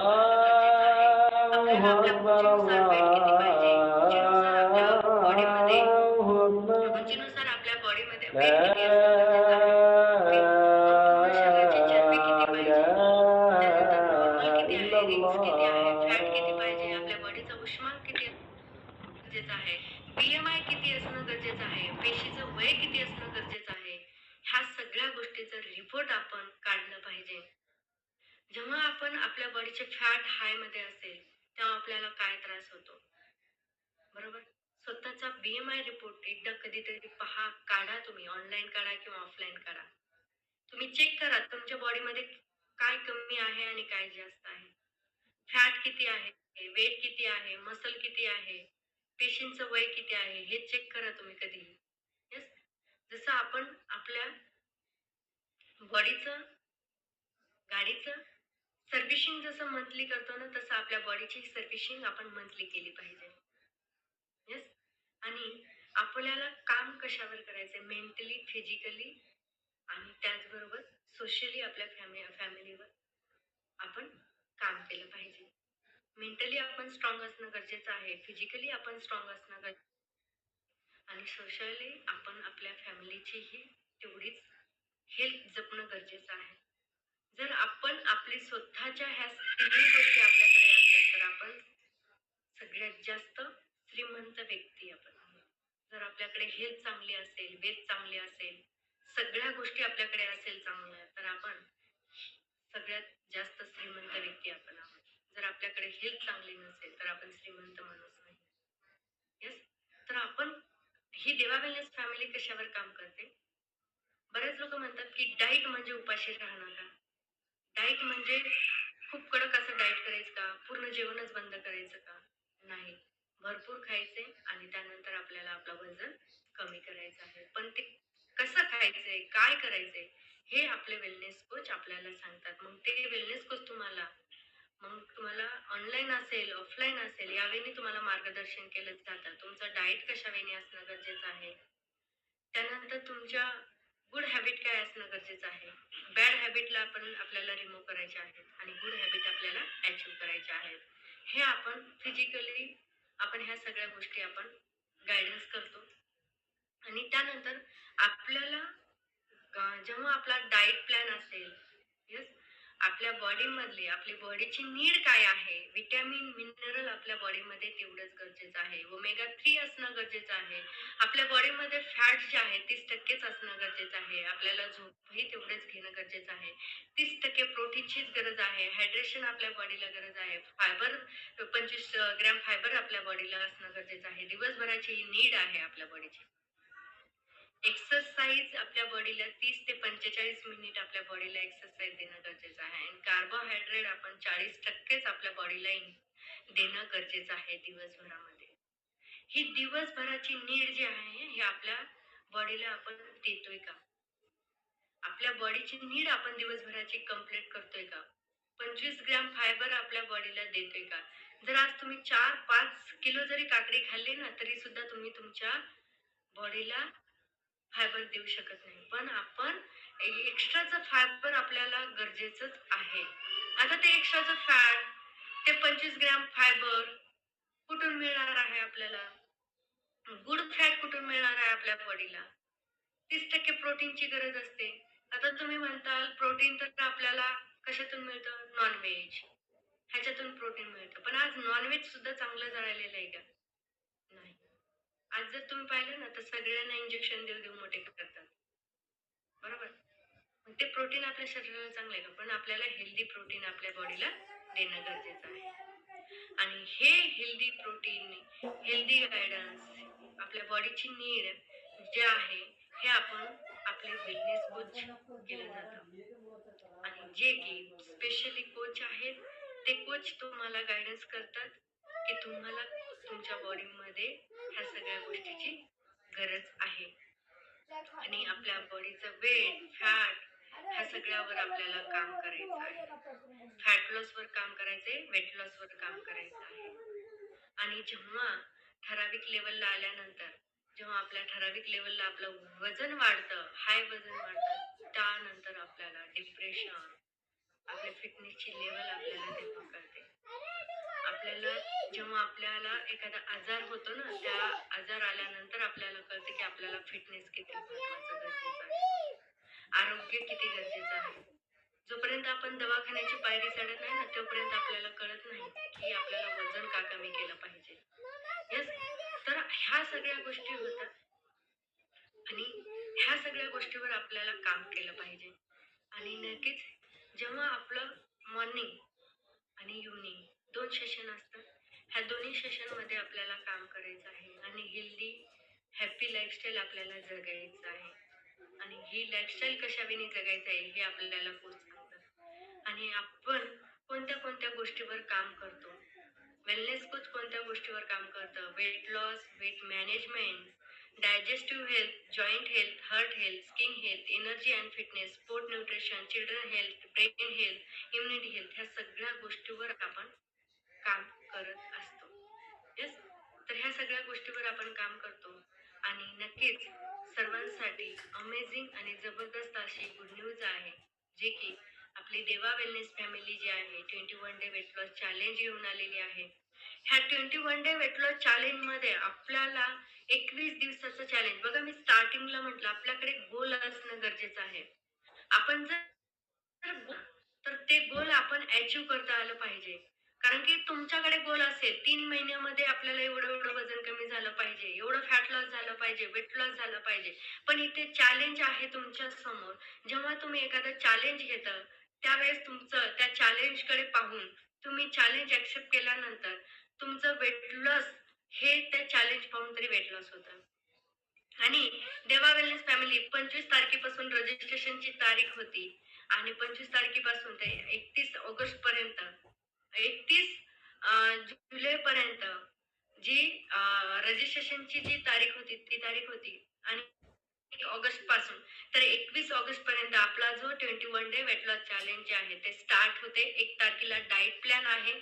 [SPEAKER 3] आपल्याला आपल्या
[SPEAKER 6] أكبر
[SPEAKER 3] उंचीनुसार वेट किती पाहिजे, उंचीनुसार आपल्या बॉडीमध्ये
[SPEAKER 6] الله أكبر
[SPEAKER 3] उंचीनुसार आपल्या बॉडीमध्ये
[SPEAKER 6] لا
[SPEAKER 3] वेट किती असणं गरजेचं आहे, पूर्ण शरीराची चरबी किती पाहिजे, त्यानंतर नॉर्मल किती आहे, रिंग्स किती आहे, फॅट किती पाहिजे, आपल्या बॉडीचं उष्मांक किती गरजेचं आहे, BMI किती असणं गरजेचं आहे, पेशीचं वय किती असणं गरजेचं आहे. ह्या सगळ्या गोष्टीचा रिपोर्ट आपण काढलं पाहिजे. जेव्हा आपण आपल्या बॉडीचे फॅट हाय मध्ये असेल, तेव्हा आपल्याला काय त्रास होतो, बरोबर? स्वतःचा BMI रिपोर्ट एकदा कधीतरी पहा, काढा. तुम्ही ऑनलाईन काढा किंवा ऑफलाईन काढा. तुम्ही चेक करा तुमच्या बॉडीमध्ये काय कमी आहे आणि काय जास्त आहे, फॅट किती आहे, वेट किती आहे, मसल किती आहे, पेशींचं वय किती आहे, हे चेक करा तुम्ही कधी. यस, जसं आपण आपल्या बॉडीचं, गाडीचं सर्व्हिसिंग जसं मंथली करतो ना, तसं आपल्या बॉडीची सर्व्हिसिंग आपण मंथली केली पाहिजे. यस, आणि आपल्याला काम कशावर करायचंय, मेंटली, फिजिकली आणि त्याचबरोबर सोशली आपल्या फॅमिलीवर आपण काम केलं पाहिजे. मेंटली आपण स्ट्रॉंग असणं गरजेचं आहे, फिजिकली आपण स्ट्रॉंग असणं गरजेचं आणि सोशली आपण आपल्या फॅमिलीचीही तेवढीच हेल्थ जपणं गरजेचं आहे. जर आपण आपली स्वतःच्या ह्या तिन्ही गोष्टी आपल्याकडे असेल तर आपण सगळ्यात जास्त श्रीमंत व्यक्ती आपण आहोत. जर आपल्याकडे हेल्थ चांगली असेल, वेथ चांगली असेल, सगळ्या गोष्टी आपल्याकडे असेल चांगल्या, तर आपण सगळ्यात जास्त श्रीमंत व्यक्ती आपण आहोत. जर आपल्याकडे हेल्थ चांगली नसेल तर आपण श्रीमंत माणूस नाही. यस, तर आपण ही देवा वेलनेस फॅमिली कशावर काम करते? बरेच लोक म्हणतात की डाईट म्हणजे उपाशी राहणं का, डाईट म्हणजे खूप कडक असं डाईट करायचं का, पूर्ण जेवणच बंद करायचं का? नाही, भरपूर खायचे आणि त्यानंतर आपल्याला आपलं वजन कमी करायचं आहे. पण ते कसं खायचंय, काय करायचंय, हे आपले वेलनेस कोच आपल्याला सांगतात. मग ते वेलनेस कोच तुम्हाला ऑनलाईन असेल, ऑफलाईन असेल, यावेळी तुम्हाला मार्गदर्शन केलं जातं. तुमचं डाएट कशा वेळी असणं गरजेचं आहे, त्यानंतर तुमच्या गुड हॅबिट काय असणं गरजेचं आहे, बॅड हॅबिटला आपल्याला रिमूव्ह करायचे आहेत आणि गुड हॅबिट आपल्याला अचीव्ह करायचे आहेत. हे आपण फिजिकली आपण ह्या सगळ्या गोष्टी आपण गायडन्स करतो आणि त्यानंतर आपल्याला जेव्हा आपला डाएट प्लॅन असेल, यस, आपल्या बॉडीमधले आपली बॉडीची नीड काय आहे, व्हिटॅमिन मिनरल आपल्या बॉडीमध्ये तेवढंच गरजेचं आहे, ओमेगा 3 असणं गरजेचं आहे, आपल्या बॉडीमध्ये फॅट जे आहे 30% असणं गरजेचं आहे, आपल्याला झोपही तेवढेच घेणं गरजेचं आहे, 30% प्रोटीनचीच गरज आहे, हायड्रेशन आपल्या बॉडीला गरज आहे, फायबर 25 ग्रॅम फायबर आपल्या बॉडीला असणं गरजेचं आहे, दिवसभराची नीड आहे आपल्या बॉडीची. एक्सरसाइज आपल्या बॉडीला 30 ते 45 मिनिट आपल्या बॉडीला एक्सरसाइज देणं गरजेचं आहे आणि कार्बोहायड्रेट आपण 40%च आपल्या बॉडीला देणं गरजेचं आहे दिवसभरामध्ये. ही दिवसभराची नीड जी आहे हे आपल्या बॉडीला आपण देतोय का? आपल्या बॉडीची नीड आपण दिवसभराची कंप्लीट करतोय का? 25 ग्रॅम फायबर आपल्या बॉडीला देतोय का? जर आज तुम्ही 4-5 किलो जरी काकडी खाल्ली ना तरी सुद्धा तुम्ही तुमच्या बॉडीला फायबर देऊ शकत नाही. पण आपण एक्स्ट्राचं फायबर आपल्याला गरजेचंच आहे. आता ते एक्स्ट्राचं फॅट, ते 25 ग्रॅम फायबर कुठून मिळणार आहे आपल्याला? गुड फॅट कुठून मिळणार आहे आपल्या बॉडीला? 30% प्रोटीनची गरज असते. आता तुम्ही म्हणताल प्रोटीन तर आपल्याला कशातून मिळतं? नॉन-व्हेज. ह्याच्यातून प्रोटीन मिळतं. पण आज नॉन-व्हेज सुद्धा चांगलं जळालेलं आहे का? नाही. आज जर तुम्ही पाहिलं ना तर सगळ्यांना इंजेक्शन देऊ देऊ मोठे करतात. बरोबर? मग ते प्रोटीन आपल्या शरीराला चांगलं आहे का? पण आपल्याला हेल्दी प्रोटीन आपल्या बॉडीला देणं गरजेचं आहे. आणि हे हेल्दी प्रोटीन, हेल्दी गायडन्स, आपल्या बॉडीची नीड जे आहे हे आपण आपले वेलनेस कोच केलं जातं. आणि जे की स्पेशली कोच आहेत ते कोच तुम्हाला गायडन्स करतात की तुम्हाला तुमच्या बॉडीमध्ये ह्या सगळ्या गोष्टीची गरज आहे. आणि आपल्या बॉडीचं वेट, फॅट ह्या सगळ्यावर आपल्याला काम करायचं आहे. फॅट लॉसवर काम करायचंय, वेट लॉसवर काम करायचं आहे. आणि जेव्हा ठराविक लेवलला आल्यानंतर, जेव्हा आपल्या ठराविक लेवलला आपलं वजन वाढतं, हाय वजन वाढतं, त्यानंतर आपल्याला डिप्रेशन, आपल्या फिटनेसची लेवल आपल्याला तेव्हा कळते. आपल्याला जेव्हा आपल्याला एखादा आजार होतो ना, त्या आजार आल्यानंतर आपल्याला कळते की आपल्याला फिटनेस किती महत्वाचं गरजेचं आहे. आरोग्य किती गरजेचं आहे. जोपर्यंत आपण दवाखान्याची पायरी चढत नाही ना, तोपर्यंत आपल्याला कळत नाही की आपल्याला वजन का कमी केलं पाहिजे. येस, तर ह्या सगळ्या गोष्टी होतात आणि ह्या सगळ्या गोष्टीवर आपल्याला काम केलं पाहिजे. आणि नक्कीच जेव्हा आपलं मॉर्निंग आणि इव्हनिंग 2 सेशन असतात. ह्या दोन्ही सेशनमध्ये आपल्याला काम करायचं आहे आणि हेल्दी, हॅपी लाईफस्टाईल आपल्याला जगायचं आहे. आणि ही लाईफस्टाईल कशावेळी जगायचं आहे हे आपल्याला कोच सांगतात. आणि आपण कोणत्या कोणत्या गोष्टीवर काम करतो, वेलनेस कोच कोणत्या गोष्टीवर काम करतं, weight loss, weight management, digestive health, joint health, heart health, skin health, energy and fitness, sport nutrition, children health, brain health, immunity health ह्या सगळ्या गोष्टीवर आपण काम करत असतो. येस, तर ह्या सगळ्या गोष्टीवर आपण काम करतो. आणि नक्कीच सर्वांसाठी अमेझिंग आणि जबरदस्त अशी गुड न्यूज आहे, जे की आपली देवा वेलनेस फॅमिली जी आहे 21 डे वेट लॉस चॅलेंज घेऊन आलेली आहे. ह्या 21 डे वेट लॉस चॅलेंज मध्ये आपल्याला 21 दिवसाचं चॅलेंज, बघा मी स्टार्टिंगला म्हटलं आपल्याकडे गोल असणं गरजेचं आहे. आपण जर तर ते गोल आपण अचीव करता आलं पाहिजे. कारण की तुमच्याकडे गोल असेल 3 महिन्यामध्ये आपल्याला एवढं एवढं वजन कमी झालं पाहिजे, एवढं फॅट लॉस झालं पाहिजे, वेट लॉस झालं पाहिजे. पण इथे चॅलेंज आहे तुमच्या समोर. जेव्हा तुम्ही एखादं चॅलेंज घेता त्यावेळेस तुमचं त्या चॅलेंजकडे पाहून तुम्ही चॅलेंज ऍक्सेप्ट केल्यानंतर तुमचं वेट लॉस हे त्या चॅलेंज पाहून तरी वेट लॉस होतं. आणि देवा वेलनेस फॅमिली 25 तारखेपासून रजिस्ट्रेशनची तारीख होती आणि 25 तारखेपासून ते 31 ऑगस्ट पर्यंत, 31 जुलै पर्यंत जी रजिस्ट्रेशनची जी तारीख होती ती तारीख होती. आणि 1 ऑगस्ट पासून तर 21 ऑगस्ट पर्यंत आपला जो 21 डे वेट लॉस चॅलेंज जे आहे ते स्टार्ट होते. 1 तारखेला डाएट प्लॅन आहे.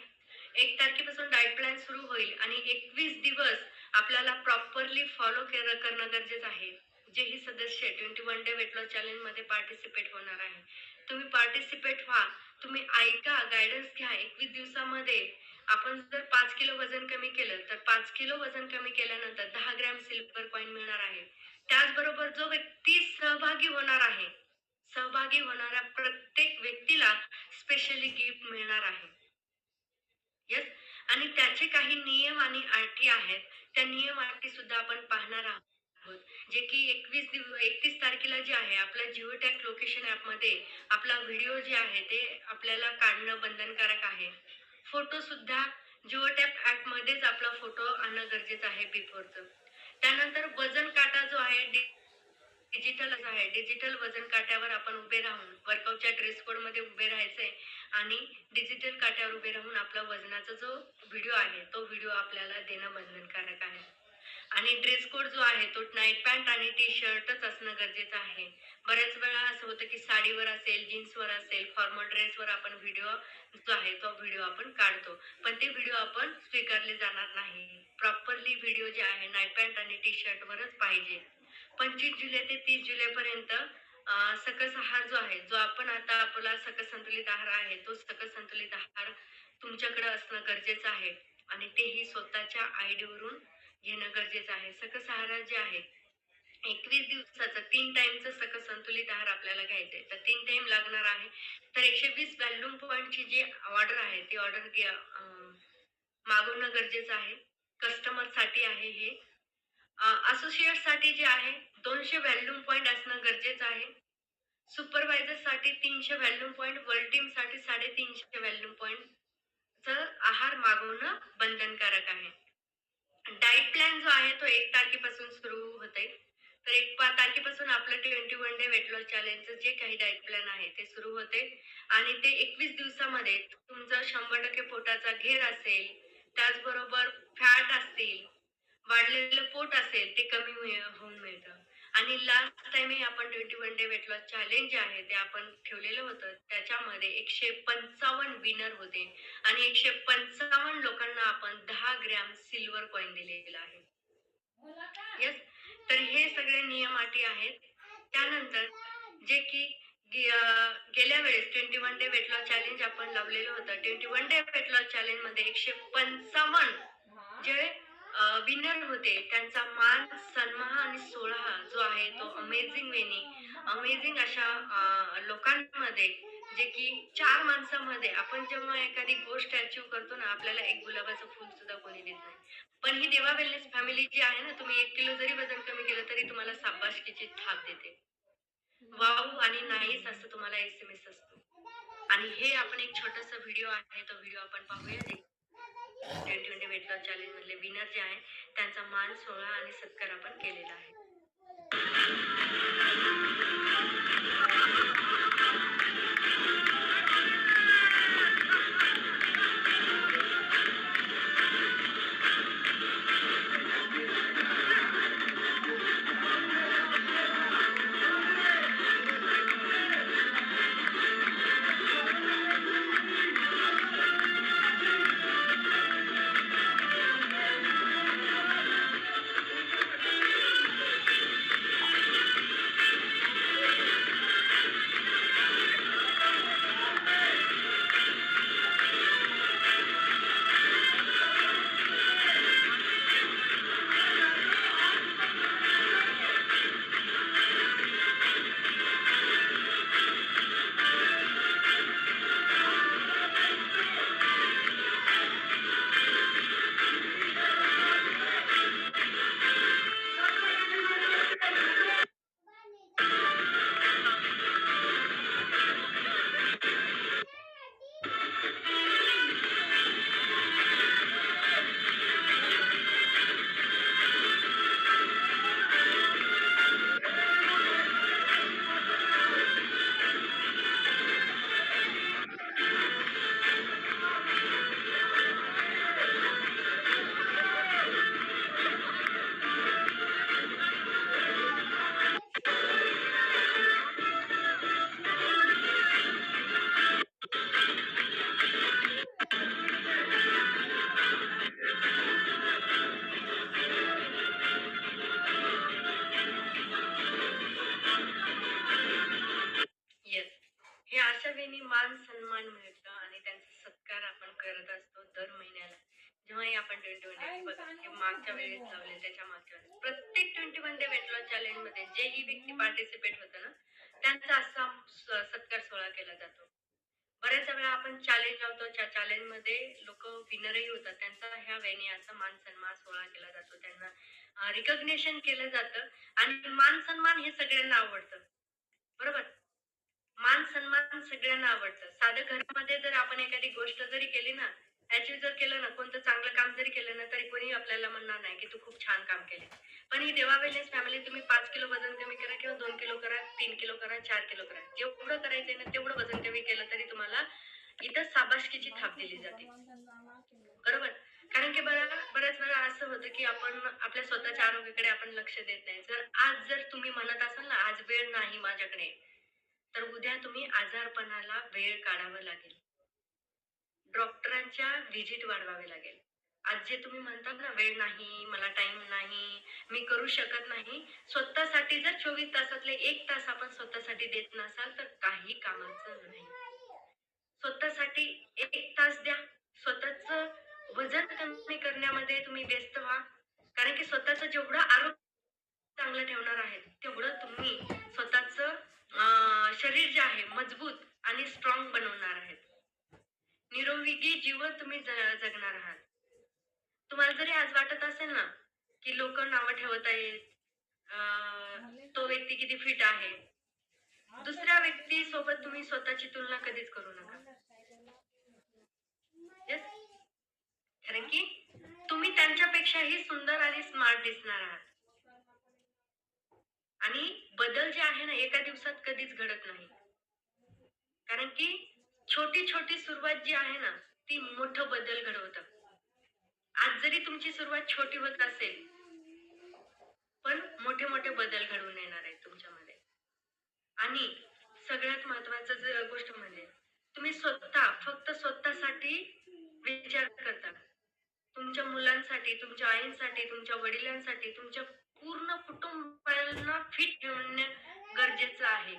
[SPEAKER 3] 1 तारखेपासून डाएट प्लॅन सुरू होईल आणि 21 दिवस आपल्याला प्रॉपरली फॉलो करणं गरजेचं आहे. जेही सदस्य 21 डे वेट लॉस चॅलेंज मध्ये पार्टिसिपेट होणार आहे, तुम्ही पार्टिसिपेट व्हा, तुम्ही ऐका, गायडन्स घ्या. 21 दिवसामध्ये आपण जर 5 किलो वजन कमी केलं तर 5 किलो वजन कमी केल्यानंतर 10 ग्रॅम सिल्वर कॉईन मिळणार आहे. त्याचबरोबर जो व्यक्ती सहभागी होणार आहे सहभागी होणाऱ्या प्रत्येक व्यक्तीला स्पेशली गिफ्ट मिळणार आहे. येस. आणि त्याचे काही नियम आणि अटी आहेत. त्या नियम अटी सुद्धा आपण पाहणार आहोत. जे की 31 तारखेला जे आहे आपल्या जिओटॅग लोकेशन ॲपमध्ये आपला व्हिडिओ जे आहे ते आपल्याला काढणं बंधनकारक आहे. फोटो सुद्धा जिओटॅग ॲपमध्येच आपला फोटो आणणं गरजेचं आहे बिफोरचं. त्यानंतर वजन काटा जो आहे डिजिटल आहे. डिजिटल वजन काट्यावर आपण उभे राहून वर्कआउटच्या ड्रेस कोडमध्ये उभे राहायचंय आणि डिजिटल काट्यावर उभे राहून आपला वजनाचा जो व्हिडिओ आहे तो व्हिडिओ आपल्याला देणं बंधनकारक आहे. आणि ड्रेस कोड जो आहे तो नाईट पॅन्ट आणि टी शर्टच असणं गरजेचं आहे. बऱ्याच वेळा असं होतं की साडीवर असेल, जीन्सवर असेल, फॉर्मल ड्रेसवर आपण व्हिडिओ जो आहे तो व्हिडिओ आपण काढतो. पण ते व्हिडिओ आपण स्वीकारले जाणार नाही. प्रॉपरली व्हिडिओ जे आहे नाईट पॅन्ट आणि टी शर्टवरच पाहिजे. 25 जुलै ते 30 जुलैपर्यंत सकस आहार जो आहे, जो आपण आता आपला सकस संतुलित आहार आहे, तो सकस संतुलित आहार तुमच्याकडे असणं गरजेचं आहे आणि तेही स्वतःच्या आयडीवरून घेणं गरजेचं आहे. सकस आहार जे आहे 21 दिवसाचं 3 टाईमचं सकस संतुलित आहार आपल्याला घ्यायचं आहे. तर 3 टाईम लागणार आहे. तर 120 व्हॉल्यूम पॉईंटची जी ऑर्डर आहे ती ऑर्डर मागवणं गरजेचं आहे. कस्टमरसाठी आहे हे. असोसिएटसाठी जे आहे 200 व्हॉल्यूम पॉईंट असणं गरजेचं आहे. सुपरवायझरसाठी 300 व्हॉल्यूम पॉईंट, वर्ल्ड टीमसाठी 350 व्हॉल्यूम पॉईंटचं आहार मागवणं बंधनकारक आहे. डाएट प्लॅन जो आहे तो 1 तारखेपासून सुरू होते. तर 1 तारखेपासून आपलं 21 डे वेट लॉस चॅलेंजचं जे काही डाएट प्लॅन आहे ते सुरू होते आणि ते 21 दिवसामध्ये तुमचं 100% पोटाचा घेर असेल, त्याचबरोबर फॅट असतील, वाढलेलं पोट असेल ते कमी होऊन मिळतं. आणि लास्ट टाइम आपण 21 डे वेट लॉस चॅलेंज जे आहे ते आपण ठेवलेलं होतं. त्याच्यामध्ये 155 विनर होते आणि 155 लोकांना आपण 10 ग्रॅम सिल्वर कॉइन दिलेला आहे. येस. तर हे सगळे नियम अटी आहेत. त्यानंतर जे की गेल्या वेळेस 21 डे वेट लॉस चॅलेंज आपण लावलेलं होतं. 21 डे वेट लॉस चॅलेंज मध्ये 155 जे विनर होते त्यांचा मान सन्मान आणि सोहळा जो आहे तो अमेझिंग वेनी अमेझिंग अशा लोकांमध्ये जे की 4 माणसामध्ये आपण जेव्हा एखादी गोष्ट अचीव करतो ना आपल्याला एक गुलाबाचं फुल सुद्धा कोणी देत नाही. पण ही देवा वेलनेस फॅमिली जी आहे ना तुम्ही 1 किलो जरी वजन कमी केलं तरी तुम्हाला शाबासकीची थाप देते. वाव आणि नाहीच असं तुम्हाला SMS असतो. आणि हे आपण एक छोटासा व्हिडिओ आहे तो व्हिडिओ आपण पाहूया. 21 वेट लॉस चॅलेंज मधले विनर जे आहे त्यांचा मान सोहळा आणि सत्कार आपण केलेला आहे. येस. हे अशा वेळी मान सन्मान मिळतं आणि त्यांचा सत्कार आपण करत असतो दर महिन्याला. जेव्हाही आपण 21 बघा हे मागच्या वेळेस लावले त्याच्या मागच्या वेळेस प्रत्येक 21 डे वेट लॉस चॅलेंज मध्ये जेही व्यक्ती पार्टिसिपेट होतं ना त्यांचा असा सत्कार सोहळा केला जातो. बऱ्याच वेळा आपण चॅलेंज लावतो, त्या चॅलेंजमध्ये लोक विनरही होतात. त्यांचा ह्या वेळी असा मान सन्मान सोहळा केला जातो. त्यांना रिकग्नेशन केलं जातं आणि मान सन्मान हे सगळ्यांना आवडतं. बरोबर? मान सन्मान सगळ्यांना आवडतं. साधं घरामध्ये जर आपण एखादी गोष्ट जरी केली ना, अचीव्ह जर केलं ना, कोणतं चांगलं काम जरी केलं ना, तरी कोणी आपल्याला म्हणणार नाही की तू खूप छान काम केले. पण ही देवा वेलनेस फॅमिली तुम्ही 5 किलो वजन कमी करा किंवा 2 किलो करा, 3 किलो करा, 4 किलो करा. जेवढं करायचंय ना तेवढं वजन कमी केलं तरी तुम्हाला इथं शाबासकीची थाप दिली जाते. बरोबर? कारण की बऱ्याच वेळा असं होतं की आपण आपल्या स्वतःच्या आरोग्याकडे आपण लक्ष देत नाही. जर तुम्ही म्हणत असाल ना, आज वेळ नाही माझ्याकडे, तर उद्या तुम्ही आजारपणाला वेळ काढावा लागेल. डॉक्टरांच्या व्हिजिट वाढवावे लागेल. आज जे तुम्ही म्हणतात ना, वेळ नाही, मला टाइम नाही, मी करू शकत नाही. स्वतःसाठी जर 24 तासातले 1 तास आपण स्वतःसाठी देत नसाल, तर काही कामाचं नाही. स्वतःसाठी 1 तास द्या. स्वतःचं वजन कमी करण्यामध्ये तुम्ही व्यस्त व्हा. कारण की स्वतःचं जेवढं आरोग्य चांगलं ठेवणार आहे, तेवढं तुम्ही स्वतःचं शरीर जे आहे मजबूत आणि स्ट्रॉंग बनवणार आहेत. निरोगी जीवन तुम्ही जगणार आहात. तुम्हाला जरी आज वाटत असेल ना, की लोक नावं ठेवत आहेत, तो व्यक्ती किती फिट आहे, दुसऱ्या व्यक्ती सोबत तुम्ही स्वतःची तुलना कधीच करू नका. Yes? कारण की तुम्ही त्यांच्यापेक्षाही सुंदर आणि स्मार्ट दिसणार आहात. आणि बदल जे आहे ना, एका दिवसात कधीच घडत नाही. कारण की छोटी छोटी सुरुवात जी आहे ना, ती मोठं बदल घडवतं. आज जरी तुमची सुरुवात छोटी होत असेल, पण मोठे मोठे बदल घडवून येणार आहेत तुमच्यामध्ये. आणि सगळ्यात महत्वाचं गोष्ट म्हणजे तुम्ही फक्त स्वतःसाठी विचार करता. तुमच्या मुलांसाठी, तुमच्या आईंसाठी, तुमच्या वडिलांसाठी, तुमच्या पूर्ण कुटुंबाला फिट ठेवणे गरजेचं आहे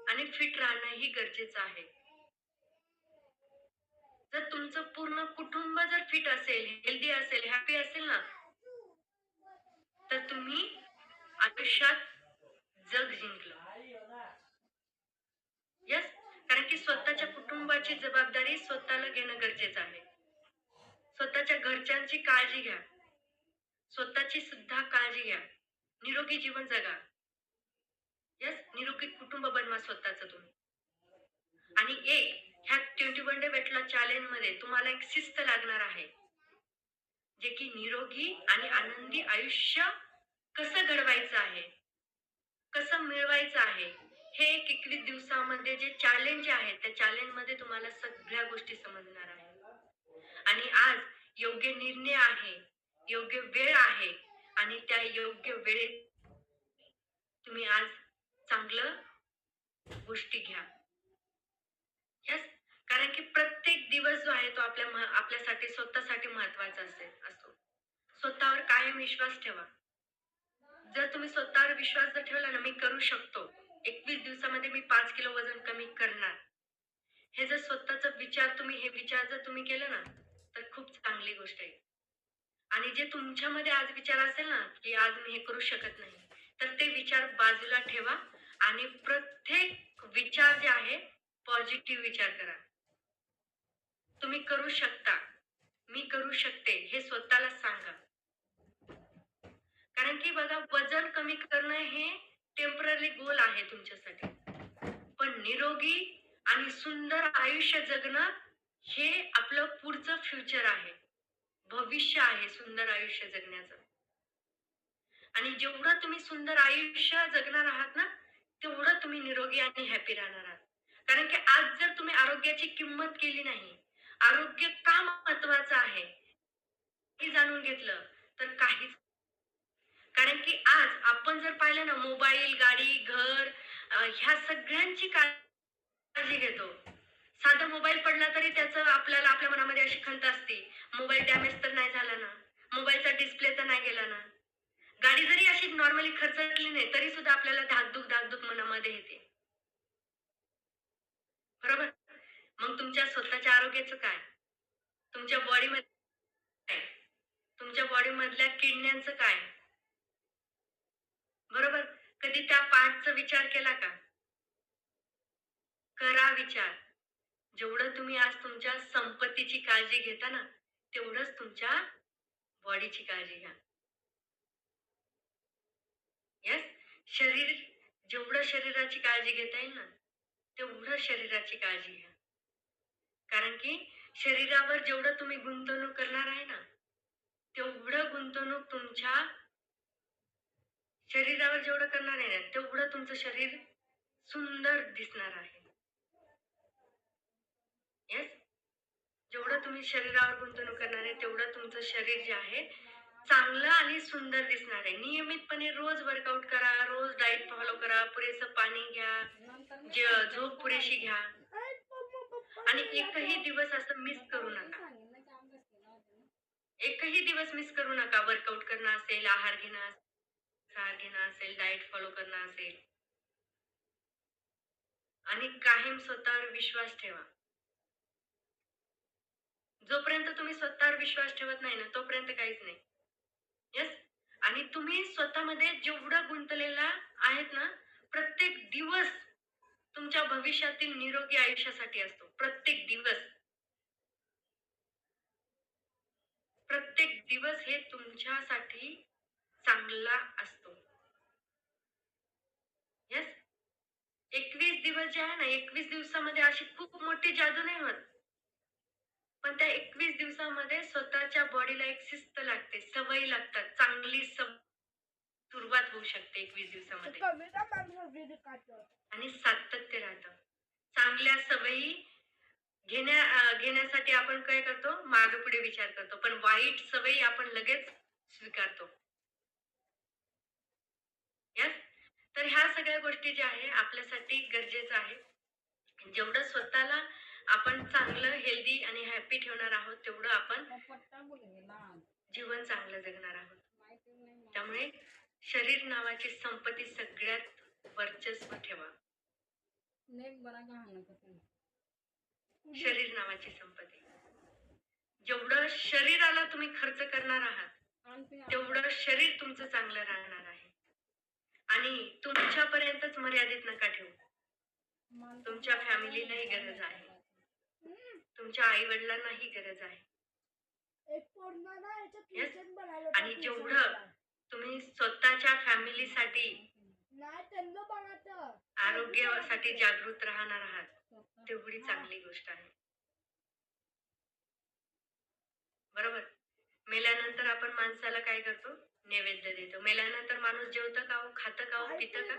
[SPEAKER 3] आणि फिट राहणंही गरजेचं आहे. जर तुमचं पूर्ण कुटुंब जर फिट असेल, हेल्दी असेल, हॅपी असेल ना, तर तुम्ही आयुष्यात जग जिंकलं. यस. कारण की स्वतःच्या कुटुंबाची जबाबदारी स्वतःला घेणं गरजेचं आहे. स्वतःच्या घरच्यांची काळजी घ्या. स्वतःची सुद्धा काळजी घ्या. निरोगी जीवन जगा. यस. निरोगी कुटुंब बनवा स्वतःचं तुम्ही. आणि ह्या 21 डे वेट लॉस चॅलेंज मध्ये तुम्हाला एक शिस्त लागणार आहे, जे की निरोगी आणि आनंदी आयुष्य कसं घडवायचं आहे, कसं मिळवायचं आहे, हे 21 दिवसामध्ये जे चॅलेंज आहे, त्या चॅलेंज मध्ये तुम्हाला सगळ्या गोष्टी समजणार आहे. आणि आज योग्य निर्णय आहे, योग्य वेळ आहे आणि त्या योग्य वेळेत तुम्ही आज चांगलं गोष्टी घ्या. यस. कारण की प्रत्येक दिवस जो आहे तो आपल्यासाठी स्वतःसाठी महत्वाचा असतो. स्वतःवर कायम विश्वास ठेवा. जर तुम्ही स्वतःवर विश्वास जर ठेवला ना, मी करू शकतो, 21 दिवसामध्ये मी 5 किलो वजन कमी करणार, हे जर हे विचार जर तुम्ही केलं ना, तर खूप चांगली गोष्ट आहे. आणि जे तुमच्यामध्ये आज विचार असेल ना, की आज मी हे करू शकत नाही, तर ते विचार बाजूला ठेवा आणि प्रत्येक विचार जे आहे पॉझिटिव्ह विचार करा. तुम्ही करू शकता, मी करू शकते, हे स्वतःला सांगा. कारण की बघा, वजन कमी करणं हे टेम्पररी गोल आहे तुमच्यासाठी, पण निरोगी आणि सुंदर आयुष्य जगणं हे आपलं पुढचं फ्युचर आहे, भविष्य आहे सुंदर आयुष्य जगण्याचं. आणि जेवढं तुम्ही सुंदर आयुष्य जगणार आहात ना, तेवढं तुम्ही निरोगी आणि हॅपी राहणार आहात. कारण की आज जर तुम्ही आरोग्याची किंमत केली नाही, आरोग्य का महत्वाचं आहे हे जाणून घेतलं, तर काहीच. कारण की आज आपण जर पाहिलं ना, मोबाईल, गाडी, घर, ह्या सगळ्यांची काळजी घेतो. साधा मोबाईल पडला तरी त्याचं आपल्याला आपल्या मनामध्ये अशी खंत असते, मोबाईल डॅमेज तर नाही झाला ना, मोबाईलचा डिस्प्ले तर नाही गेला ना. गाडी जरी अशी नॉर्मली खरचटली नाही, तरी सुद्धा आपल्याला धाकधूक मनामध्ये येते. बरोबर? मग तुमच्या स्वतःच्या आरोग्याचं काय? तुमच्या बॉडीमध्ये काय? तुमच्या बॉडी मधल्या किडण्यांचं काय? बरोबर? कधी त्या पार्टचा विचार केला का? करा विचार. जेवढं तुम्ही आज तुमच्या संपत्तीची काळजी घेता ना, तेवढंच तुमच्या बॉडीची काळजी घ्या. येस. शरीर, जेवढं शरीराची काळजी घेता येईल ना, तेवढं शरीराची काळजी घ्या. कारण की शरीरावर जेवढं तुम्ही गुंतवणूक करणार आहे ना, तेवढं गुंतवणूक तुमच्या शरीरावर जेवढं करणार आहे ना, तेवढं तुमचं शरीर सुंदर दिसणार आहे. येस. जेवढं तुम्ही शरीरावर गुंतवणूक करणार आहे, तेवढं तुमचं शरीर जे आहे चांगलं आणि सुंदर दिसणार आहे. नियमितपणे रोज वर्कआउट करा, रोज डाएट फॉलो करा, पुरेसं पाणी घ्या, झोप पुरेशी घ्या आणि एकही दिवस असं मिस करू नका. एकही दिवस मिस करू नका. वर्कआउट करणं असेल, आहार घेणं असेल, डाएट फॉलो करणं असेल आणि कायम स्वतःवर विश्वास ठेवा. जोपर्यंत तुम्ही स्वतःवर विश्वास ठेवत नाही ना, तोपर्यंत काहीच नाही. येस. आणि तुम्ही स्वतःमध्ये जेवढं गुंतलेला आहेत ना, प्रत्येक दिवस तुमच्या भविष्यातील निरोगी आयुष्यासाठी असतो. प्रत्येक दिवस हे तुमच्यासाठी चांगला असतो. येस. 21 दिवस जे आहे ना, 21 दिवसामध्ये अशी खूप मोठी जादू नाही होत. पण त्या 21 दिवसामध्ये स्वतःच्या बॉडीला एक शिस्त लागते, सवयी लागतात. चांगली सुरुवात होऊ शकते 21 दिवसामध्ये आणि सातत्य राहतं. चांगल्या सवयी घेण्यासाठी आपण काय करतो, मागे पुढे विचार करतो, पण वाईट सवयी आपण लगेच स्वीकारतो. यस. तर ह्या सगळ्या गोष्टी ज्या आहे आपल्यासाठी गरजेचं आहे. जेवढं स्वतःला आपण चांगलं, हेल्दी आणि हॅपी ठेवणार आहोत, तेवढं आपण जीवन चांगलं जगणार आहोत. त्यामुळे शरीर नावाची संपत्ती सगळ्यात वर्चस्व ठेवा. शरीर नावाची संपत्ती. जेवढं शरीराला तुम्ही खर्च करणार आहात, तेवढं शरीर तुमचं चांगलं राहणार आहे. आणि तुमच्यापर्यंतच मर्यादित नका ठेवू. तुमच्या फॅमिलीलाही गरज आहे, तुमच्या आई वडिलांनाही गरज आहे. Yes? आणि जेवढं तुम्ही स्वतःच्या फॅमिलीसाठी आरोग्यासाठी जागृत राहणार आहात, तेवढी चांगली गोष्ट आहे. बरोबर. मेल्यानंतर आपण माणसाला काय करतो, नैवेद्य देतो. मेल्यानंतर माणूस जेवतं का हो, खातं का हो, पितं का?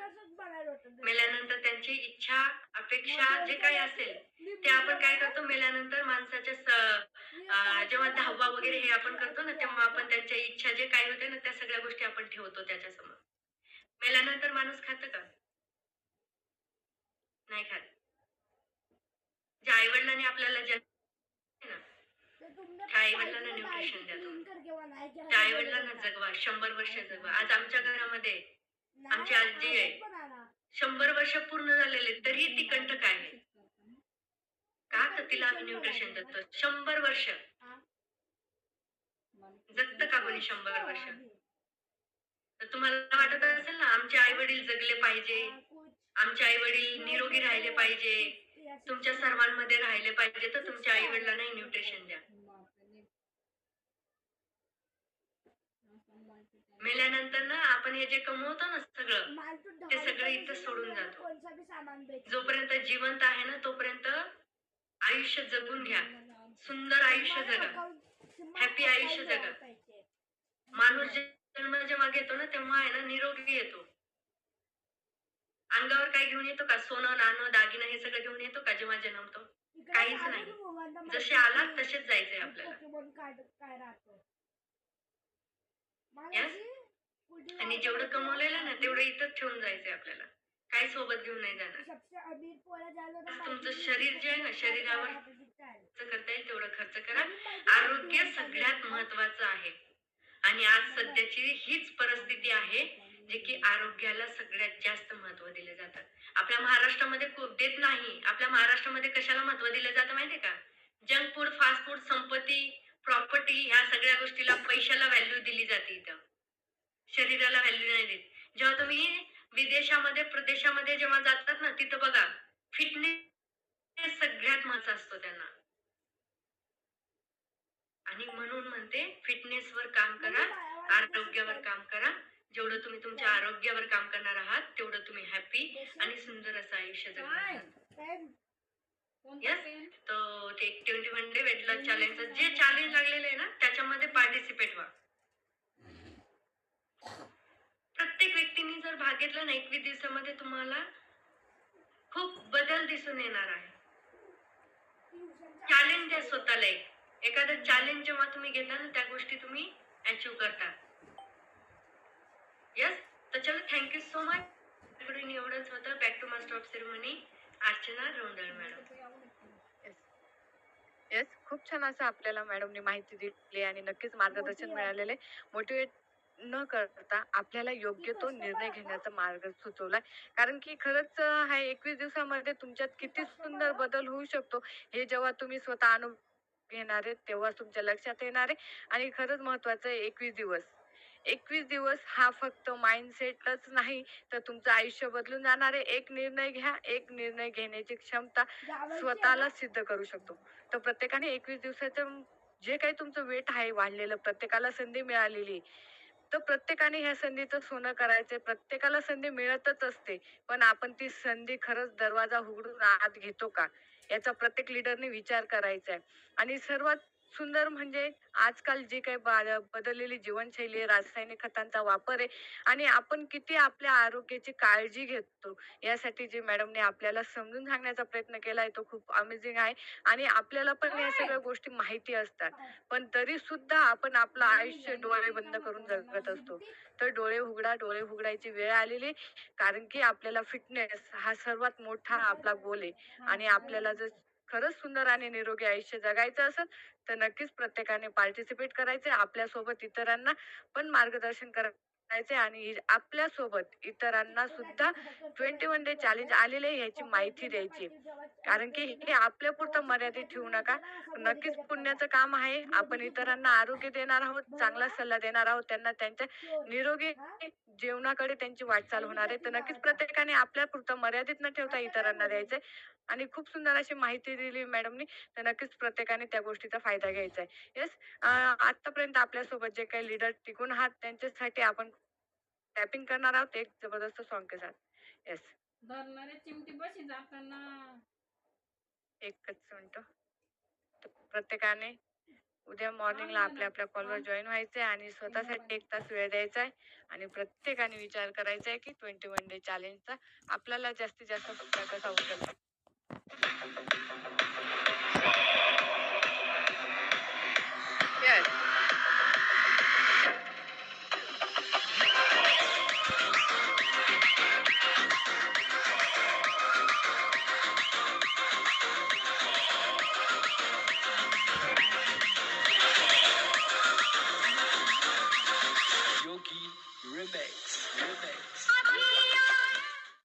[SPEAKER 3] मेल्यानंतर त्यांची इच्छा, अपेक्षा जे काही असेल ते आपण काय करतो, मेल्यानंतर माणसाच्या जेव्हा दहावा वगैरे हे आपण करतो ना, तेव्हा आपण त्यांच्या इच्छा जे काय होते ना, त्या सगळ्या गोष्टी आपण ठेवतो त्याच्यासमोर. मेल्यानंतर माणूस खातं का? नाही खात. ज्या आई वडिलांनी आपल्याला ना, त्या आई वडिलांना न्यूट्रिशन द्या तुम्ही. त्या आई वडिलांना जगवा, 100 वर्ष जगवा. आज आमच्या घरामध्ये आमची आजी आहे, 100 वर्ष पूर्ण झालेले तरी ती कंटक आहे. का तर तिला आम्ही न्यूट्रिशन देतो. 100 वर्ष जगतं का कोणी 100 वर्ष? तर तुम्हाला वाटत असेल ना, आमचे आई वडील जगले पाहिजे, आमचे आई वडील निरोगी राहिले पाहिजे, तुमच्या सर्वांमध्ये राहिले पाहिजे, तर तुमच्या आई वडिलांना न्यूट्रिशन द्या. मेल्यानंतर ना आपण हे जे कमवतो ना सगळं, ते सगळं इथं सोडून जातो. जोपर्यंत जिवंत आहे ना, तोपर्यंत आयुष्य जगून घ्या. सुंदर आयुष्य जगा, हॅपी आयुष्य जगा. माणूस जन्म जेव्हा घेतो ना, तेव्हा आहे ना निरोगी येतो. अंगावर काय घेऊन येतो का, सोनं नाणं दागिना हे सगळं घेऊन येतो का जेव्हा जन्मतो? काहीच नाही. जसे आलात तसेच जायचंय आपल्याला. Yes? आणि जेवढं कमवलेलं ना, तेवढं इथंच ठेवून जायचंय आपल्याला. काही सोबत घेऊन नाही जाणार. तुमचं शरीर जे आहे ना, शरीरावर खर्च करता येईल तेवढं खर्च करा. आरोग्य सगळ्यात महत्वाचं आहे. आणि आज सध्याची हीच परिस्थिती आहे, जे की आरोग्याला सगळ्यात जास्त महत्व दिले जातं. आपल्या महाराष्ट्रामध्ये खूप देत नाही. आपल्या महाराष्ट्रामध्ये कशाला महत्व दिलं जातं माहितीये का? जंक फूड, फास्ट फूड, संपत्ती, प्रॉपर्टी, ह्या सगळ्या गोष्टीला, पैशाला व्हॅल्यू दिली जाते. इथं शरीराला व्हॅल्यू नाही देत. जेव्हा तुम्ही विदेशामध्ये, प्रदेशामध्ये जेव्हा जातात ना, तिथं बघा फिटनेस सगळ्यात महत्त्वाचा असतो त्यांना. आणि म्हणून म्हणते फिटनेसवर काम करा, आरोग्यावर काम करा. जेवढं तुम्ही तुमच्या आरोग्यावर काम करणार आहात तेवढं तुम्ही हॅपी आणि सुंदर असं आयुष्य जगणार आहात. येस, तर ते 21 डे वेट लॉस चॅलेंजचं जे चॅलेंज लागलेलं आहे ना त्याच्यामध्ये पार्टिसिपेट व्हा. प्रत्येक व्यक्तीने जर भाग घेतला ना 21 दिवसामध्ये तुम्हाला खूप बदल दिसून येणार आहे. चॅलेंज द्या स्वतःला एक. एखादं चॅलेंज जेव्हा तुम्ही घेता ना त्या गोष्टी तुम्ही अचीव करता. येस, तर चलो थँक्यू सो मच. कडून एवढंच होतं. Back to master of ceremony Archana Rondal madam.
[SPEAKER 1] Yes, खूप छान असं आपल्याला मॅडमनी माहिती दिली आणि नक्कीच मार्गदर्शन मिळालेले. मोटिवेट न करता आपल्याला योग्य तो निर्णय घेण्याचा मार्ग सुचवलाय. कारण की खरंच हा 21 दिवसामध्ये तुमच्यात किती सुंदर बदल होऊ शकतो हे जेव्हा तुम्ही स्वतः अनुभव घेणार आहे तेव्हा तुमच्या लक्षात येणार आहे. आणि खरंच महत्वाचं आहे 21 दिवस. 21 दिवस हा फक्त माइंडसेटच नाही तर तुमचं आयुष्य बदलून जाणार आहे. एक निर्णय घ्या, एक निर्णय घेण्याची क्षमता स्वतःला सिद्ध करू शकतो. तर प्रत्येकाने 21 दिवसाचं जे काही तुमचं वेट आहे वाढलेलं, प्रत्येकाला संधी मिळालेली आहे. तर प्रत्येकाने ह्या संधीचं सोनं करायचंय. प्रत्येकाला संधी मिळतच असते. पण आपण ती संधी खरंच दरवाजा उघडून आत घेतो का? याचा प्रत्येक लीडरने विचार करायचा आहे. आणि सर्वात सुंदर म्हणजे आजकाल जी काही बदललेली जीवनशैली आहे, रासायनिक खतांचा वापर आहे आणि आपण किती आपल्या आरोग्याची काळजी घेतो यासाठी जे मॅडमने आपल्याला समजून सांगण्याचा प्रयत्न केलाय तो खूप अमेझिंग आहे. आणि आपल्याला पण या सगळ्या गोष्टी माहिती असतात. पण तरी सुद्धा आपण आपलं आयुष्य डोळे बंद करून जगत असतो. तर डोळे उघडा, डोळे उघडायची वेळ आलेली. कारण की आपल्याला फिटनेस हा सर्वात मोठा आपला गोल आहे. आणि आपल्याला जर खरंच सुंदर आणि निरोगी आयुष्य जगायचं असेल तर नक्कीच प्रत्येकाने पार्टिसिपेट करायचे. आपल्यासोबत इतरांना पण मार्गदर्शन करायचे आणि आपल्यासोबत इतरांना सुद्धा 21 डे चॅलेंज आलेले आहे याची माहिती द्यायची. कारण की हे आपल्यापुरतं मर्यादित ठेवू नका. नक्कीच पुण्याचं काम आहे. आपण इतरांना आरोग्य देणार आहोत, चांगला सल्ला देणार आहोत. त्यांना त्यांच्या निरोगी जीवनाकडे त्यांची वाटचाल होणार आहे. तर नक्कीच प्रत्येकाने आपल्यापुरतं मर्यादित न ठेवता इतरांना द्यायचंय. आणि खूप सुंदर अशी माहिती दिली मॅडमनी. तर नक्कीच प्रत्येकाने त्या गोष्टीचा फायदा घ्यायचा आहे. येस, आतापर्यंत आपल्यासोबत जे काही लीडर टिकून आहात त्यांच्यासाठी आपण टॅपिंग करणार आहोत एक जबरदस्त सॉन्ग के साथ. येस,
[SPEAKER 5] धरणारे चिमटी बशी जाताना.
[SPEAKER 1] एकच मिनिट. तर प्रत्येकाने उद्या मॉर्निंगला आपल्या आपल्या कॉलवर जॉईन व्हायचंय आणि स्वतःसाठी 1 तास वेळ द्यायचा आहे. आणि प्रत्येकाने विचार करायचा आहे की 21 डे चॅलेंजचा आपल्याला जास्तीत जास्त फायदा कसा होऊ शकतो. येस,